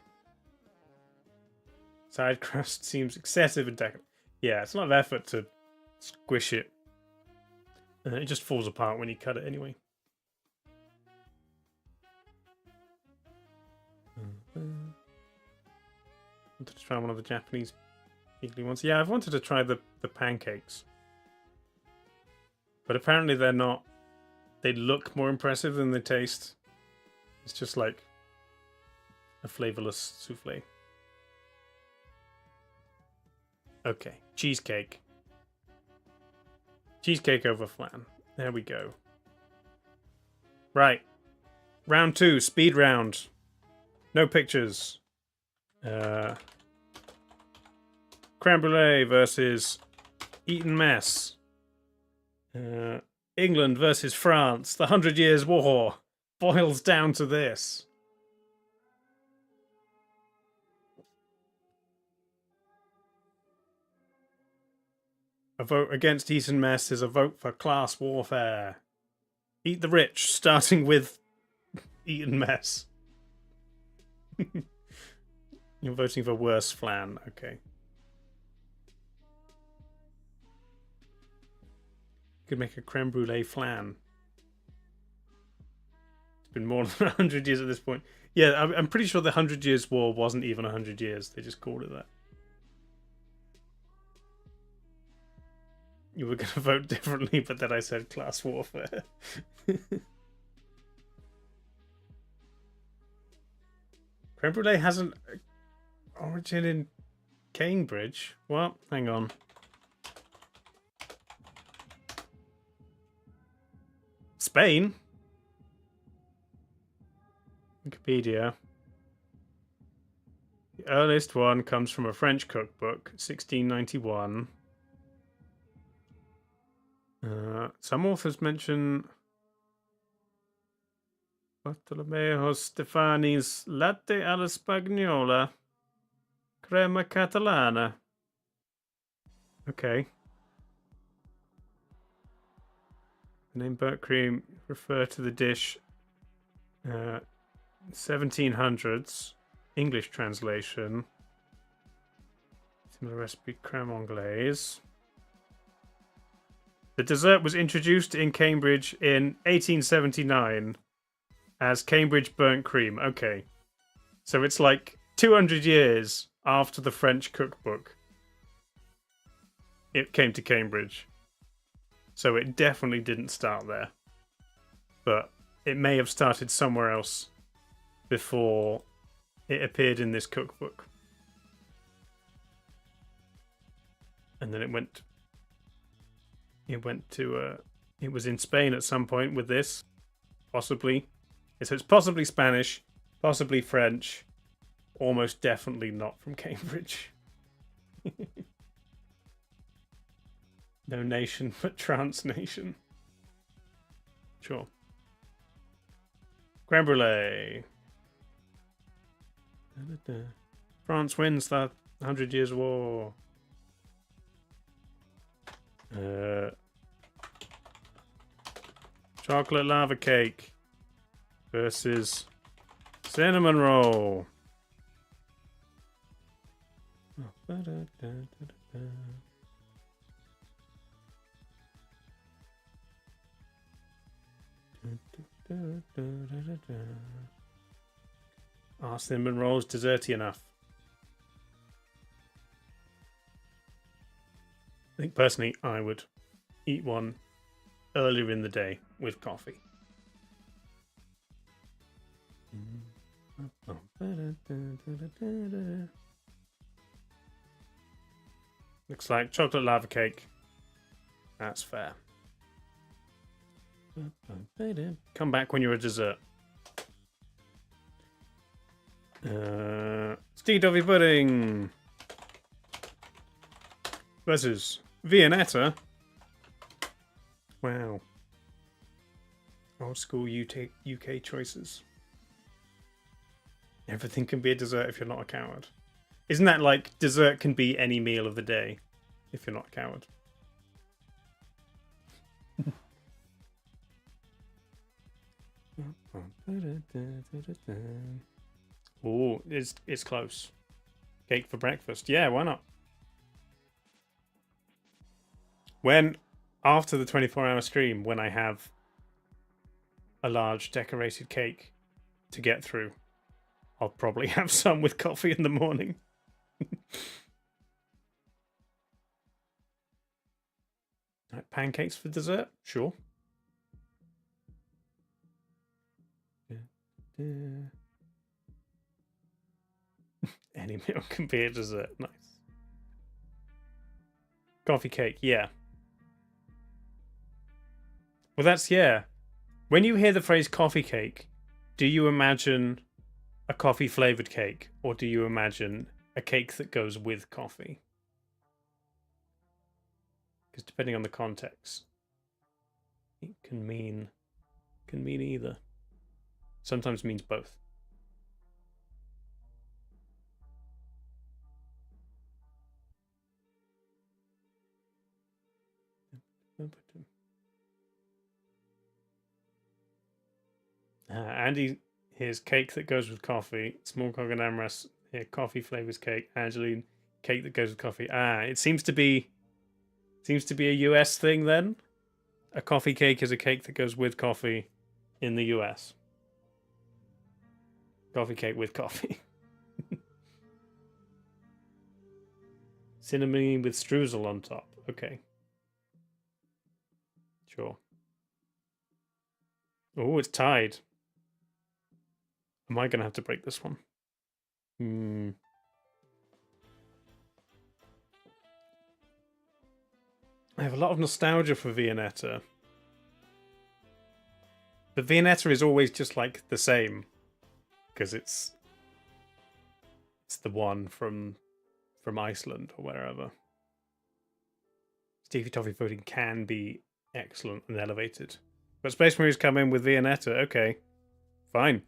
Side crust seems excessive and decadent. Yeah, it's a lot of effort to squish it. It just falls apart when you cut it anyway. I wanted to try one of the Japanese weekly ones. Yeah, I've wanted to try the pancakes. But apparently they're not... They look more impressive than they taste. It's just like a flavorless souffle. Okay, cheesecake. Cheesecake over flan. There we go. Right. Round 2, speed round. No pictures. Creme brulee versus Eton mess. England versus France. The 100 Years' War boils down to this. A vote against Eton Mess is a vote for class warfare. Eat the rich, starting with Eton Mess. You're voting for worse flan. Okay. Could make a creme brulee flan. It's been more than 100 years at this point. Yeah, I'm pretty sure the 100 Years' War wasn't even 100 years. They just called it that. You were going to vote differently, but then I said class warfare. Creme brulee has an origin in Cambridge. What? Hang on. Spain? Wikipedia. The earliest one comes from a French cookbook, 1691. Some authors mention Bartolomeo Stefani's latte alla spagnola, crema catalana. Okay. The name burnt cream refer to the dish 1700s English translation. Similar recipe creme anglaise. The dessert was introduced in Cambridge in 1879 as Cambridge burnt cream. Okay. So it's like 200 years after the French cookbook it came to Cambridge. So it definitely didn't start there. But it may have started somewhere else before it appeared in this cookbook. And then it went to it was in Spain at some point with this, possibly. So it's possibly Spanish, possibly French, almost definitely not from Cambridge. No nation but transnation. Sure. Creme brulee. France wins the 100 Years' War. Chocolate lava cake versus cinnamon roll. Are cinnamon rolls desserty enough? I think personally I would eat one earlier in the day with coffee. Looks like chocolate lava cake. That's fair. Come back when you're a dessert. Sticky toffee pudding versus Viennetta. Wow. Old school UK choices. Everything can be a dessert if you're not a coward. Isn't that like dessert can be any meal of the day if you're not a coward? Oh, it's close. Cake for breakfast. Yeah, why not? When, after the 24-hour stream, when I have a large decorated cake to get through, I'll probably have some with coffee in the morning. Right, pancakes for dessert? Sure. Any meal can be a dessert. Nice. Coffee cake, yeah. Well, that's, yeah. When you hear the phrase coffee cake, do you imagine a coffee flavored cake, or do you imagine a cake that goes with coffee? Because depending on the context. can mean either. Sometimes means both. Andy, here's cake that goes with coffee. Small Cog and Amras, here, coffee flavors cake. Angeline, cake that goes with coffee. It seems to be a US thing then. A coffee cake is a cake that goes with coffee in the US. Coffee cake with coffee. Cinnamon with streusel on top. Okay. Sure. Oh, it's tied. Am I going to have to break this one? I have a lot of nostalgia for Viennetta. But Viennetta is always just like the same. Because it's the one from Iceland or wherever. Stevie Toffee voting can be excellent and elevated. But Space Marines come in with Viennetta. Okay. Fine.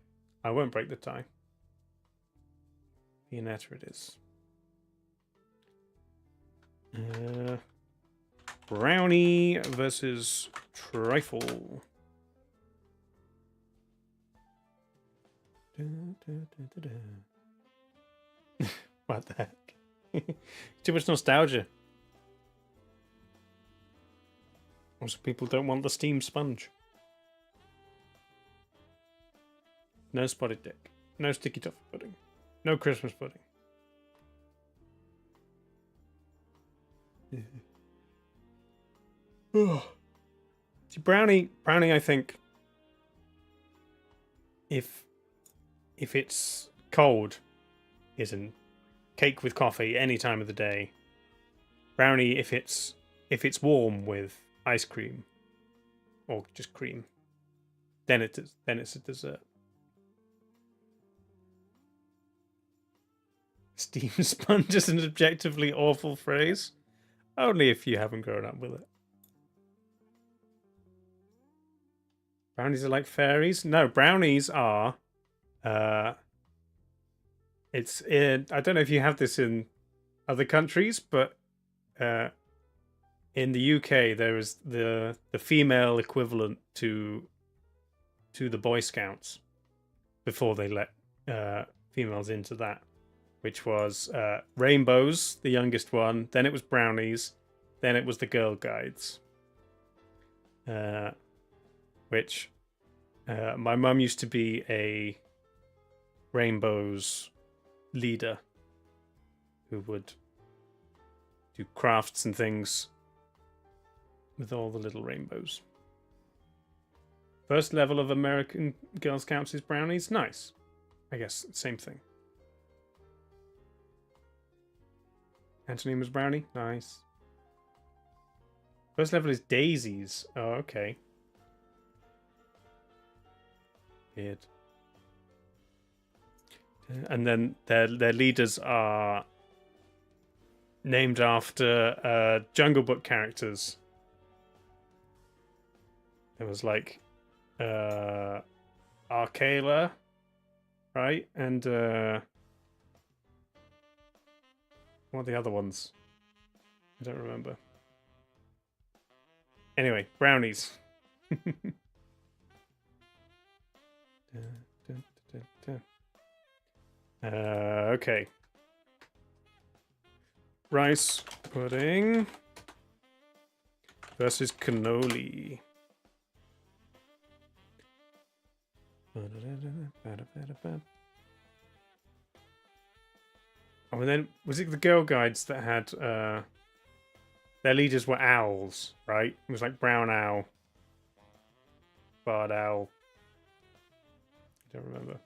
I won't break the tie. Viennetta it is. Brownie versus Trifle. What the heck? Too much nostalgia. Also, people don't want the steam sponge. No spotted dick. No sticky toffee pudding. No Christmas pudding. See, brownie, I think, if it's cold, isn't cake with coffee any time of the day. Brownie, if it's warm with ice cream or just cream, then it's a dessert. Steam sponge is an objectively awful phrase. Only if you haven't grown up with it. Brownies are like fairies? No, brownies are... I don't know if you have this in other countries, but in the UK there is the female equivalent to the Boy Scouts before they let females into that, which was Rainbows, the youngest one, then it was Brownies, then it was the Girl Guides, which my mum used to be a Rainbows leader who would do crafts and things with all the little rainbows. First level of American Girl Scouts is Brownies. Nice. I guess same thing. Antonym was Brownie. Nice. First level is Daisies. Oh, okay. Weird. And then their leaders are named after Jungle Book characters. There was like Arcala, right? And what are the other ones? I don't remember. Anyway, Brownies. Okay. Rice pudding versus cannoli. Oh, and then was it the Girl Guides that had their leaders were owls, right? It was like brown owl, barred owl. I don't remember.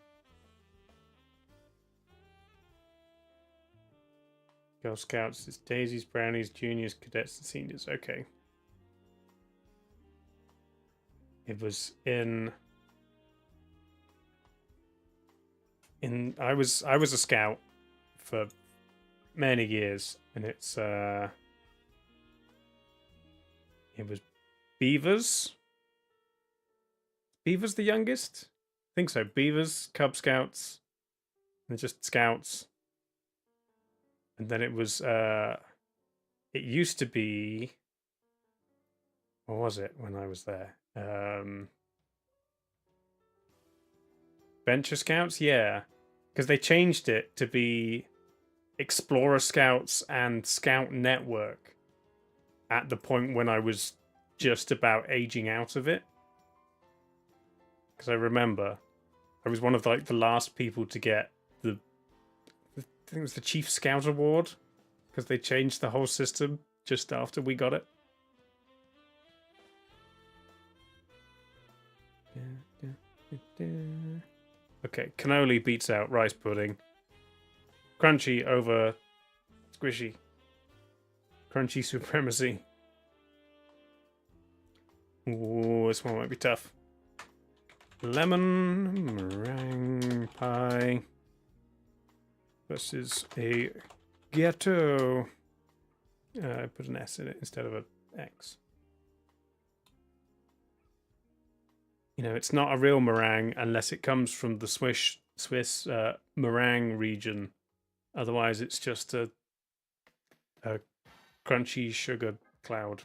Girl Scouts is Daisies, Brownies, Juniors, Cadets, and Seniors. Okay. It was in I was a scout for many years, and it was beavers, Beaver's the youngest? I think so. Beavers, Cub Scouts, and just Scouts. And then it was it used to be, what was it when I was there? Venture Scouts, yeah. Because they changed it to be Explorer Scouts and Scout Network at the point when I was just about aging out of it. Because I remember I was one of like the last people to get the I think it was the Chief Scout Award, because they changed the whole system just after we got it. Okay, cannoli beats out rice pudding. Crunchy over squishy. Crunchy supremacy. Ooh, this one might be tough. Lemon meringue pie versus a ghetto. I put an S in it instead of an X. You know, it's not a real meringue unless it comes from the Swiss meringue region. Otherwise, it's just a crunchy sugar cloud.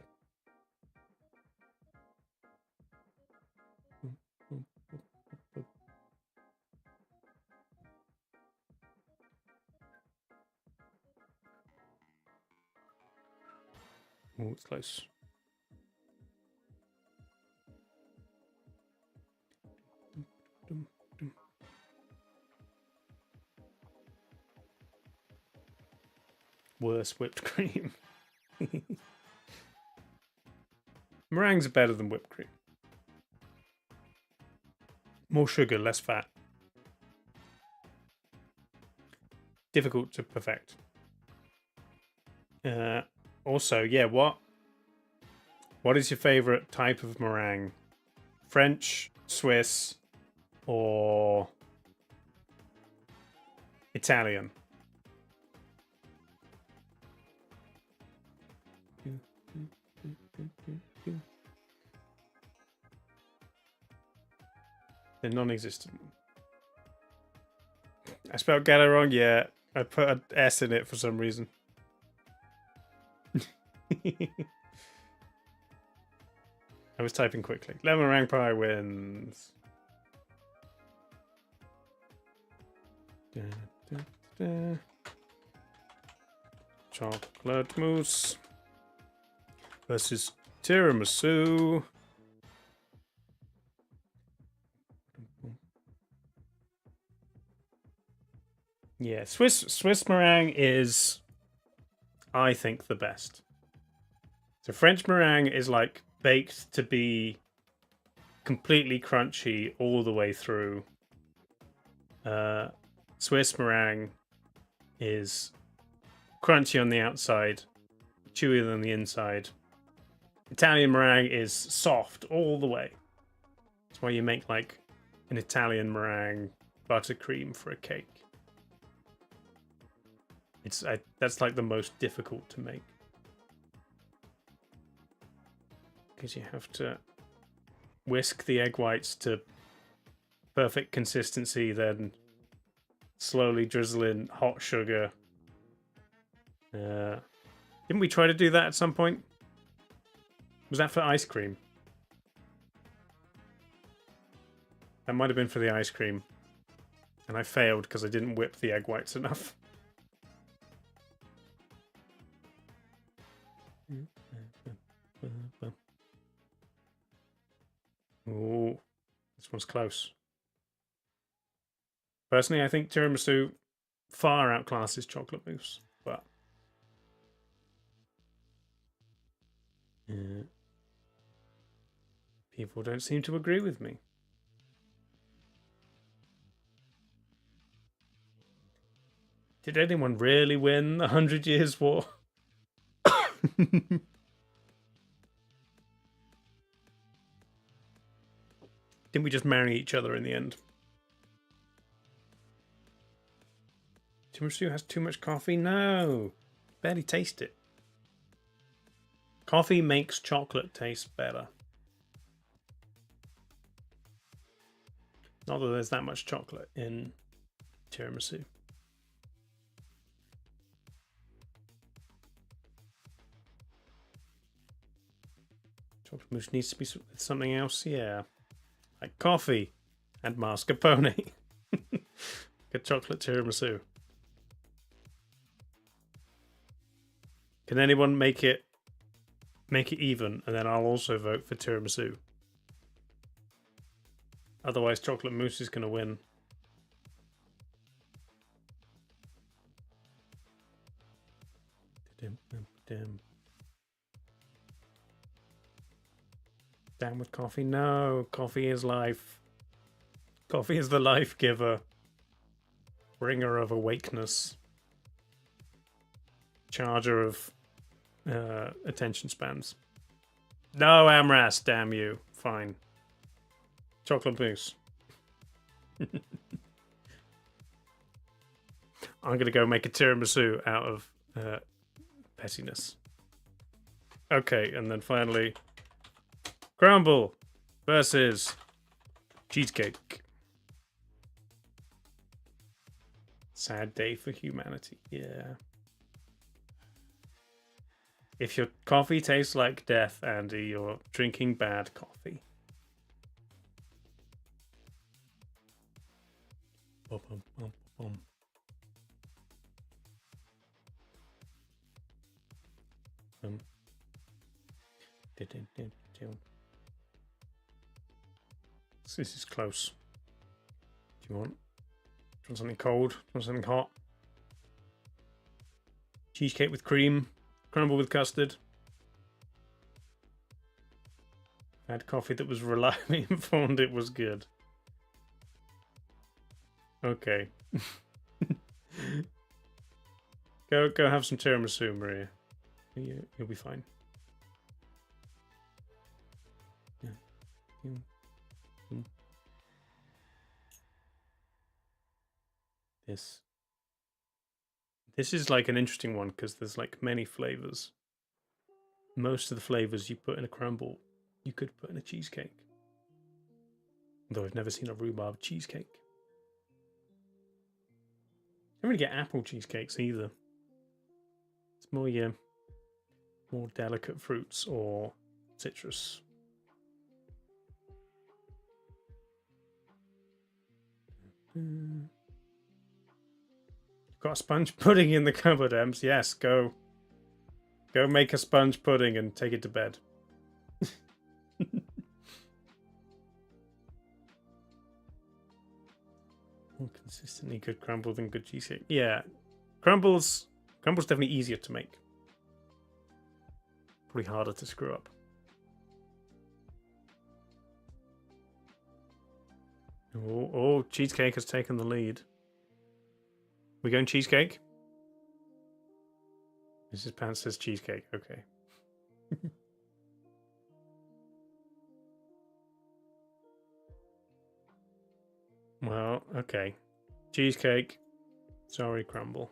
Oh, it's close. Worse whipped cream. Meringues are better than whipped cream. More sugar, less fat. Difficult to perfect. Also, yeah, what is your favorite type of meringue? French, Swiss, or Italian? They're non-existent. I spelled ghetto wrong. Yeah, I put an S in it for some reason. I was typing quickly. Lemon meringue pie wins. Da, da, da. Chocolate mousse versus tiramisu. Yeah, Swiss meringue is, I think, the best. So French meringue is like baked to be completely crunchy all the way through. Swiss meringue is crunchy on the outside, chewier than the inside. Italian meringue is soft all the way. That's why you make like an Italian meringue buttercream for a cake. That's like the most difficult to make, because you have to whisk the egg whites to perfect consistency, then slowly drizzle in hot sugar. Didn't we try to do that at some point? Was that for ice cream? That might have been for the ice cream. And I failed because I didn't whip the egg whites enough. Oh, this one's close. Personally, I think tiramisu far outclasses chocolate mousse, but people don't seem to agree with me. Did anyone really win the 100 Years' War? Didn't we just marry each other in the end? Tiramisu has too much coffee? No. Barely taste it. Coffee makes chocolate taste better. Not that there's that much chocolate in tiramisu. Chocolate mousse needs to be with something else, yeah. Like coffee and mascarpone. A chocolate tiramisu. Can anyone make it even, and then I'll also vote for tiramisu. Otherwise, chocolate mousse is going to win. Down with coffee? No, coffee is life. Coffee is the life giver. Bringer of awakeness. Charger of attention spans. No, Amras, damn you. Fine. Chocolate mousse. I'm going to go make a tiramisu out of pettiness. Okay, and then finally, crumble versus cheesecake. Sad day for humanity, yeah. If your coffee tastes like death, Andy, you're drinking bad coffee. Bum, bum, bum, bum. This is close. Do you want something cold? Do you want something hot? Cheesecake with cream, crumble with custard. I had coffee that was reliably informed it was good. Okay. Go have some tiramisu, Maria. You'll be fine. Yeah. This is like an interesting one because there's like many flavors. Most of the flavors you put in a crumble, you could put in a cheesecake. Though I've never seen a rhubarb cheesecake. I don't really get apple cheesecakes either. It's more more delicate fruits or citrus. Got a sponge pudding in the cupboard, Ems. Yes, go make a sponge pudding and take it to bed. More consistently good crumble than good cheesecake. Yeah, crumble's definitely easier to make. Probably harder to screw up. Oh, cheesecake has taken the lead. We going cheesecake? Mrs. Pants says cheesecake. Okay. Well, okay. Cheesecake. Sorry, crumble.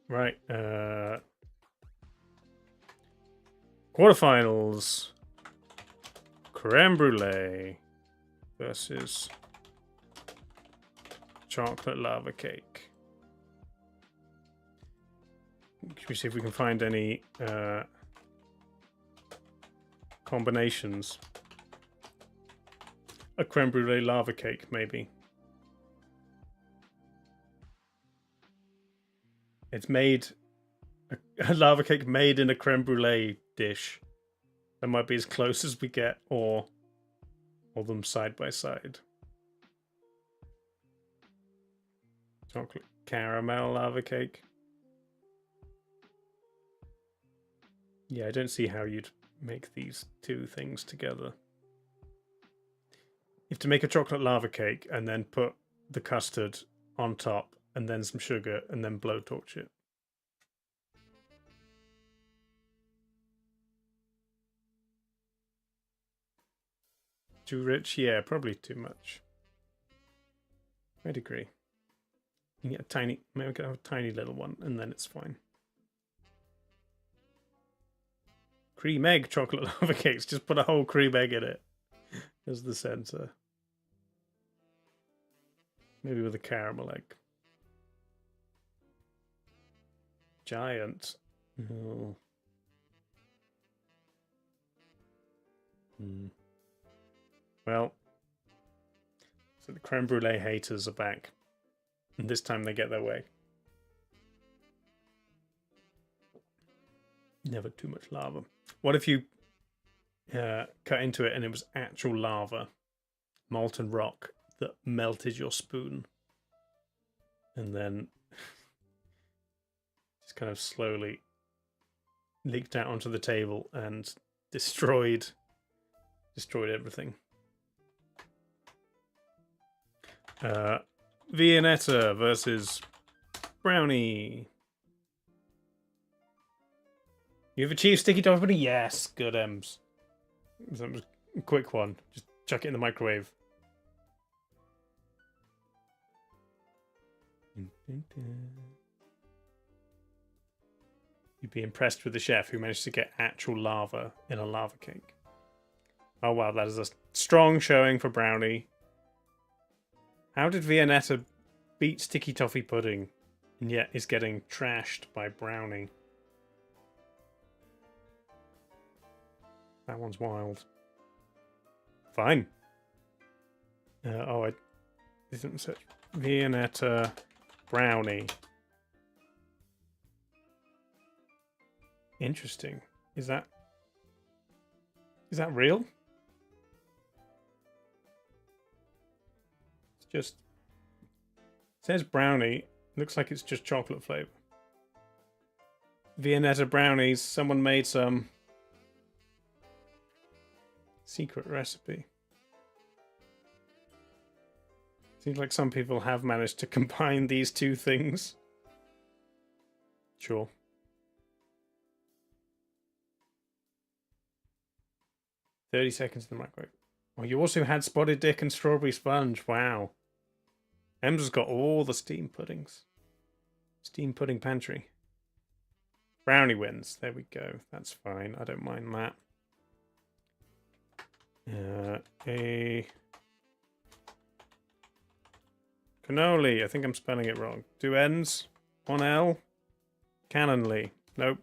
Right. Quarterfinals. Creme brulee versus chocolate lava cake. Should we see if we can find any combinations? A creme brulee lava cake, maybe. It's made a lava cake made in a creme brulee dish. That might be as close as we get, or them side by side. Chocolate caramel lava cake. Yeah, I don't see how you'd make these two things together. You have to make a chocolate lava cake and then put the custard on top and then some sugar and then blowtorch it. Too rich? Yeah, probably too much. I'd agree. You can get a tiny, maybe we could have a tiny little one and then it's fine. Cream egg chocolate lava cakes. Just put a whole cream egg in it as the center. Maybe with a caramel egg. Giant. Oh. Well, so the creme brulee haters are back. And this time they get their way. Never too much lava. What if you cut into it and it was actual lava, molten rock that melted your spoon, and then just kind of slowly leaked out onto the table and destroyed everything. Viennetta versus Brownie. You've achieved sticky toffee. Yes, good Ems. That was a quick one. Just chuck it in the microwave. You'd be impressed with the chef who managed to get actual lava in a lava cake. Oh wow, that is a strong showing for Brownie. How did Viennetta beat Sticky Toffee Pudding and yet is getting trashed by Brownie? That one's wild. Fine. I didn't search. Viennetta Brownie. Interesting. Is that real? It's just, it says brownie. Looks like it's just chocolate flavor. Viennetta brownies. Someone made some secret recipe. Seems like some people have managed to combine these two things. Sure. "30 seconds in the microwave." Oh, you also had spotted dick and strawberry sponge. Wow. Ems has got all the steam puddings. Steam pudding pantry. Brownie wins. There we go. That's fine. I don't mind that. A cannoli. I think I'm spelling it wrong. 2 N's, 1 L. Cannonly. Nope.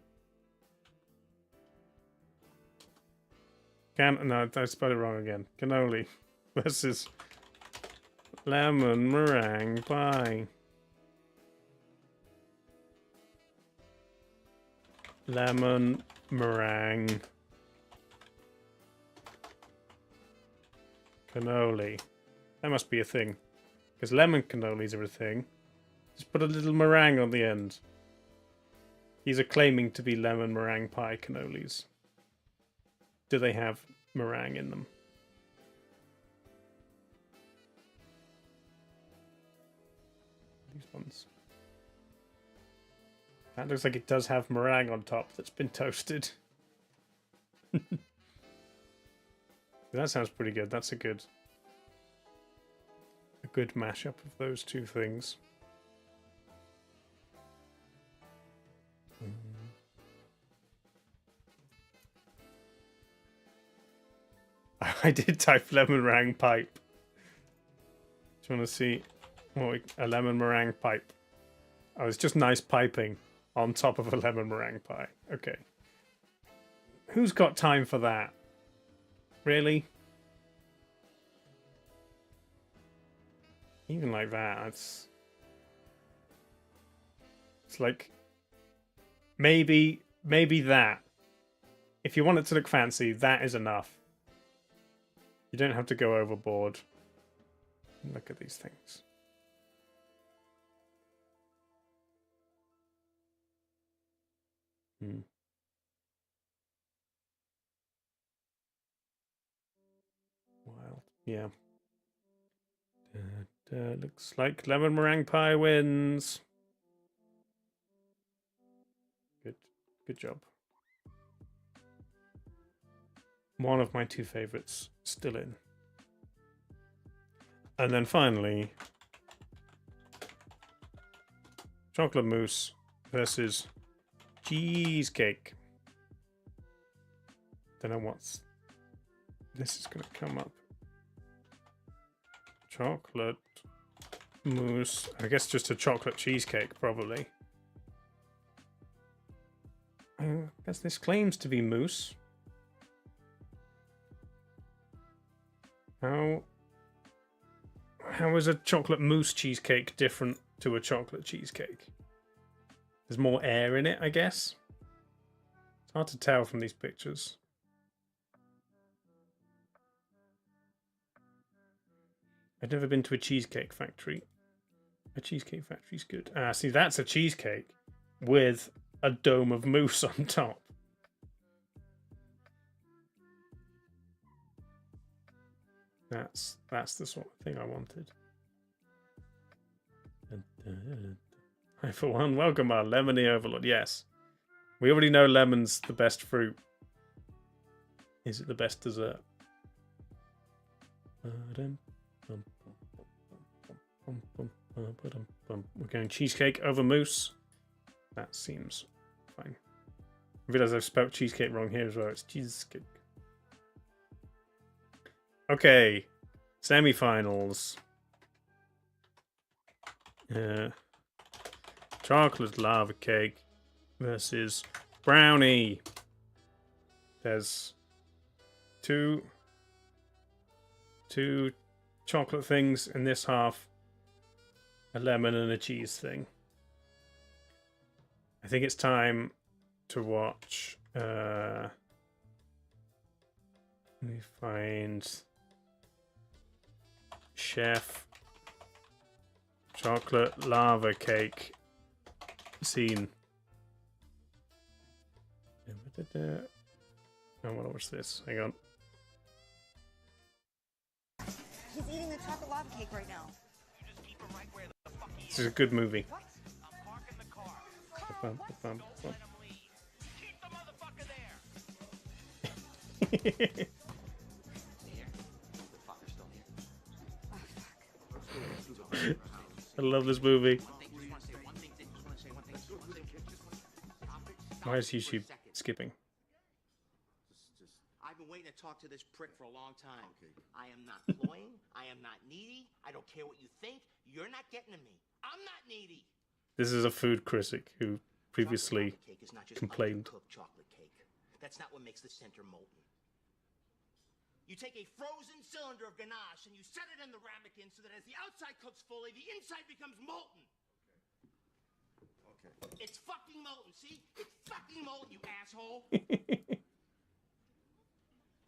No, I spelled it wrong again. Cannoli versus lemon meringue pie. Lemon meringue cannoli. That must be a thing. Because lemon cannolis are a thing. Just put a little meringue on the end. These are claiming to be lemon meringue pie cannolis. Do they have meringue in them? These ones. That looks like it does have meringue on top that's been toasted. That sounds pretty good. That's a good mashup of those two things. I did type lemon meringue pipe. Do you want to see a lemon meringue pipe? Oh, it's just nice piping on top of a lemon meringue pie. Okay. Who's got time for that? Really? Even like that, it's like maybe that. If you want it to look fancy, that is enough. You don't have to go overboard. Look at these things. Wild. Yeah. Looks like lemon meringue pie wins. Good job. One of my 2 favorites still in. And then finally, chocolate mousse versus cheesecake. Don't know what's... This is going to come up. Chocolate mousse. I guess just a chocolate cheesecake, probably. I guess this claims to be mousse. How is a chocolate mousse cheesecake different to a chocolate cheesecake? There's more air in it, I guess. It's hard to tell from these pictures. I've never been to a cheesecake factory. A cheesecake factory's good. Ah, see, that's a cheesecake with a dome of mousse on top. That's the sort of thing I wanted. I, for one, welcome our lemony overlord. Yes. We already know lemon's the best fruit. Is it the best dessert? We're going cheesecake over mousse. That seems fine. I realize I've spelled cheesecake wrong here as well. It's cheesecake. Okay. Semi-finals. Chocolate lava cake versus brownie. There's two chocolate things in this half. A lemon and a cheese thing. I think it's time to watch. Let me find Chef Chocolate Lava Cake scene. I want to watch this. Hang on. He's eating the chocolate lava cake right now. This is a good movie. What? I love this movie. Why is YouTube skipping? I've been waiting to talk to this prick for a long time. I am not cloying. I am not needy. I don't care what you think. You're not getting to me. I'm not needy. This is a food critic who previously complained. Chocolate chocolate cake. That's not what makes the center molten. You take a frozen cylinder of ganache and you set it in the ramekin so that as the outside cooks fully, the inside becomes molten. Okay. It's fucking molten. See? It's fucking molten, you asshole.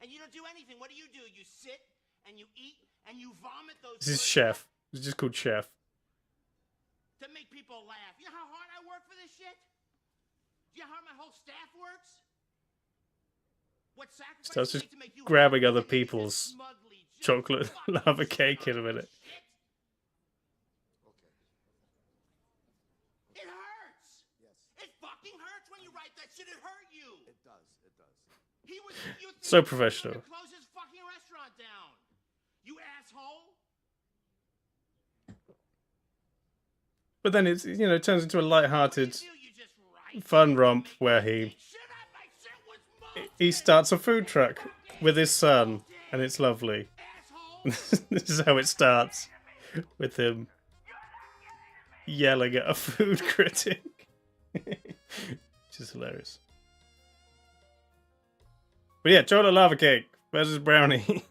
And you don't do anything. What do? You sit and you eat and you vomit those. This is Chef. It's just called Chef. To make people laugh. You know how hard I work for this shit? Do you know how my whole staff works? What sacrifice Starts you just make to make you grabbing happy? other And you just people's smugly just chocolate fucking lava sit cake in a on minute. shit. It hurts. Yes. It fucking hurts when you write that shit. It hurt you. It does. It does. He was So professional. Close his fucking restaurant down. You asshole. But then it's, you know, it turns into a light-hearted You just write fun romp where he shit up. My shit was molten. he starts a food truck with his son, and it's lovely. Asshole. This is how it starts, with him yelling at a food critic, which is hilarious. But yeah, chocolate lava cake versus brownie.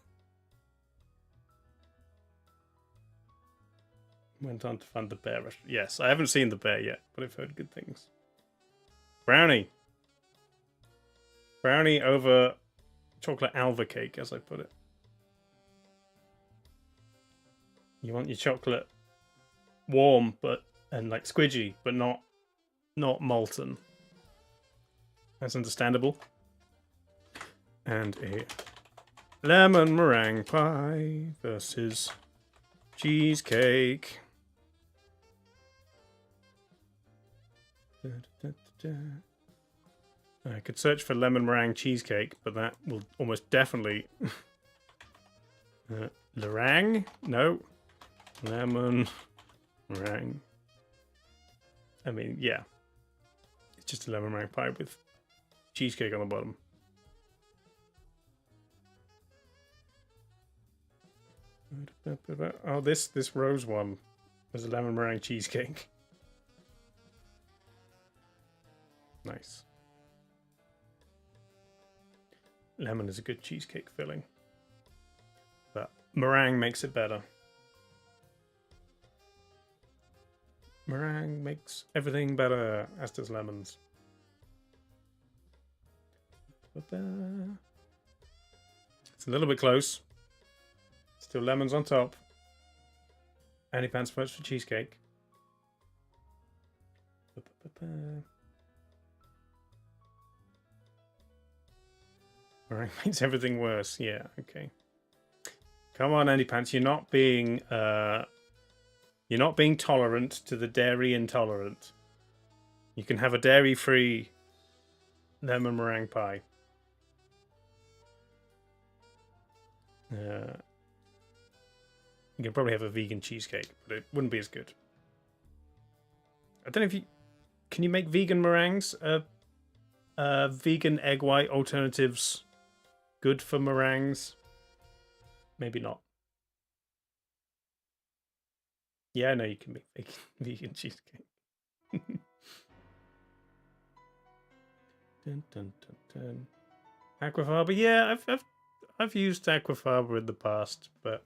Went on to fund the bear restaurant. Yes, I haven't seen the bear yet, but I've heard good things. Brownie. Brownie over chocolate alva cake, as I put it. You want your chocolate warm, and like squidgy, but not molten. That's understandable. And a lemon meringue pie versus cheesecake. I could search for lemon meringue cheesecake, but that will almost definitely... meringue? No. Lemon meringue. I mean, yeah. It's just a lemon meringue pie with cheesecake on the bottom. Oh, this rose one was a lemon meringue cheesecake. Nice. Lemon is a good cheesecake filling, but meringue makes it better. Meringue makes everything better, as does lemons. It's a little bit close. Still lemons on top. Andy Pants votes for cheesecake. Meringue makes everything worse. Yeah, okay. Come on, Andy Pants. You're not being tolerant to the dairy intolerant. You can have a dairy-free lemon meringue pie. You can probably have a vegan cheesecake, but it wouldn't be as good. I don't know if you... Can you make vegan meringues? Vegan egg white alternatives good for meringues? Maybe not. Yeah, I know you can make vegan cheesecake. Dun, dun, dun, dun. Aquafaba, yeah, I've used Aquafaba in the past, but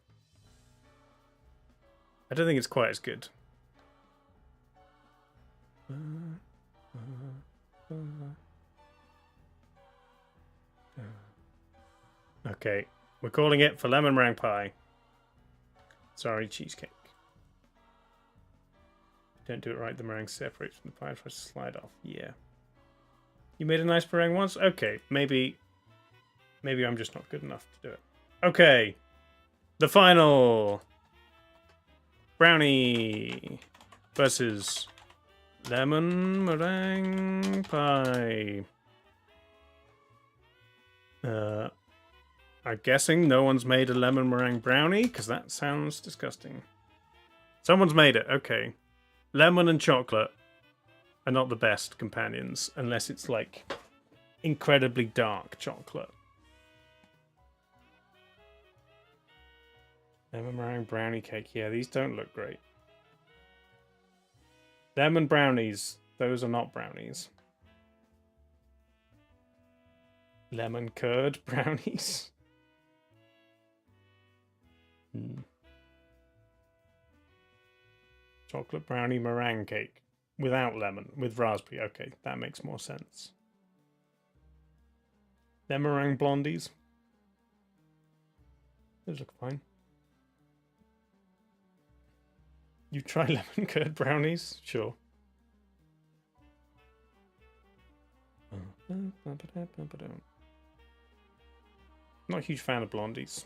I don't think it's quite as good. Okay, we're calling it for lemon meringue pie. Sorry, cheesecake. Don't do it right, the meringue separates from the pie for us to slide off. Yeah. You made a nice meringue once? Okay, maybe I'm just not good enough to do it. Okay, the final brownie versus lemon meringue pie. I'm guessing no one's made a lemon meringue brownie because that sounds disgusting. Someone's made it. Okay, lemon and chocolate are not the best companions unless it's like incredibly dark chocolate. Lemon meringue brownie cake. Yeah, these don't look great. Lemon brownies. Those are not brownies. Lemon curd brownies. Chocolate brownie meringue cake. Without lemon. With raspberry. Okay, that makes more sense. Lemon meringue blondies. Those look fine. You try lemon curd brownies? Sure. Not a huge fan of blondies.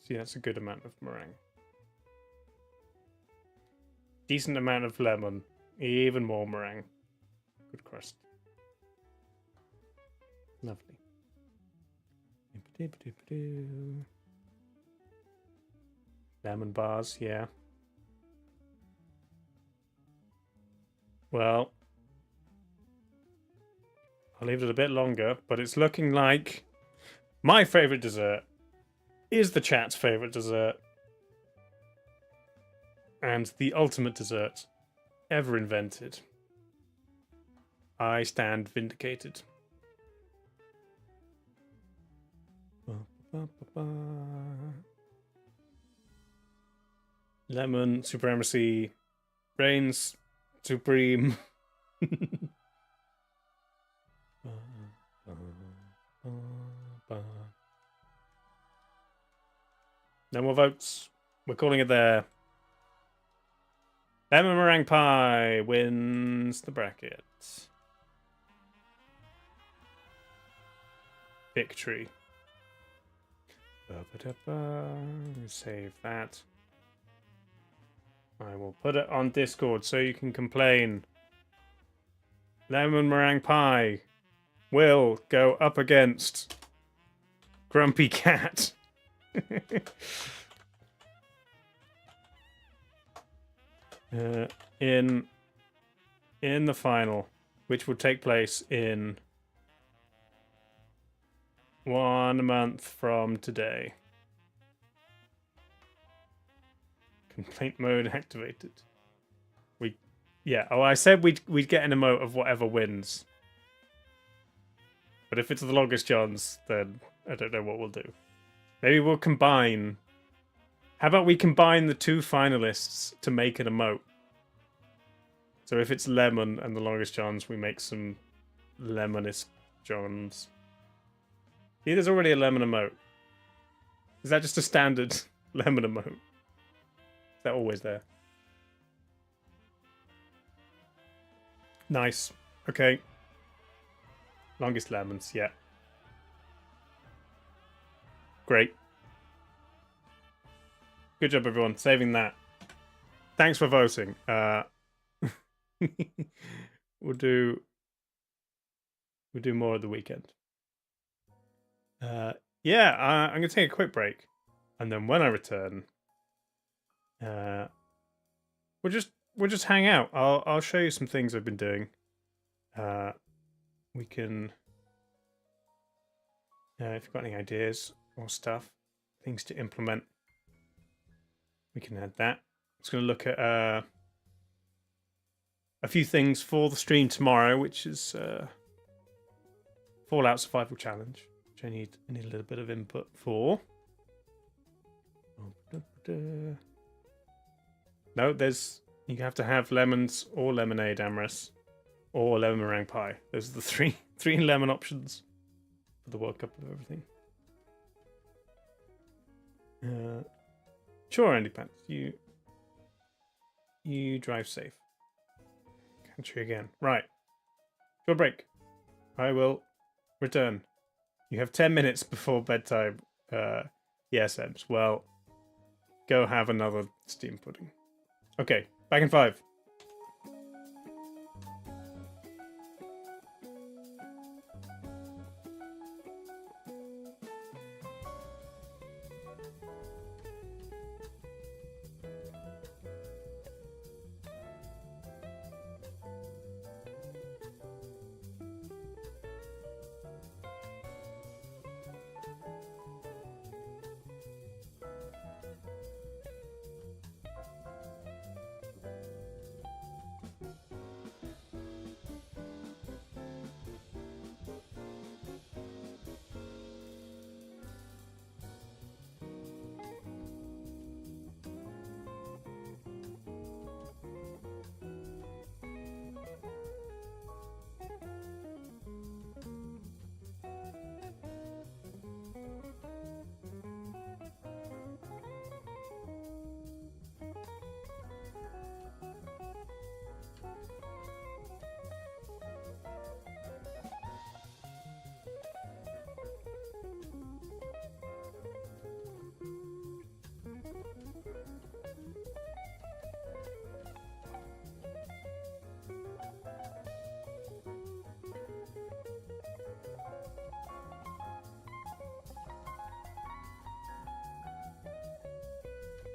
That's a good amount of meringue. Decent amount of lemon. Even more meringue. Good crust. Lovely. Lemon bars, yeah. Well, I'll leave it a bit longer, but it's looking like my favourite dessert is the chat's favourite dessert. And the ultimate dessert ever invented. I stand vindicated. Lemon supremacy reigns supreme. No more votes. We're calling it there. Lemon meringue pie wins the bracket. Victory. Save that. I will put it on Discord so you can complain. Lemon meringue pie will go up against Grumpy Cat. in the final, which will take place in 1 month from today. Complaint mode activated. I said we'd get an emote of whatever wins. But if it's the longest Johns, then I don't know what we'll do. Maybe we'll combine. How about we combine the 2 finalists to make an emote? So if it's lemon and the longest Johns, we make some lemonist Johns. See, there's already a lemon emote. Is that just a standard lemon emote? Is that always there? Nice. Okay. Longest lemons, yeah. Great. Good job, everyone. Saving that. Thanks for voting. We'll do more at the weekend. I'm gonna take a quick break, and then when I return, we'll just hang out. I'll show you some things I've been doing. We can, if you've got any ideas or stuff, things to implement, we can add that. I'm just going to look at a few things for the stream tomorrow, which is Fallout Survival Challenge, which I need a little bit of input for. No, you have to have lemons or lemonade, Amorous, or lemon meringue pie. Those are the three lemon options for the World Cup of everything. Sure, Andy Pants, you drive safe. Country again. Right. Short break. I will return. You have 10 minutes before bedtime. Yes, Ems. Well, go have another steam pudding. Okay, back in 5.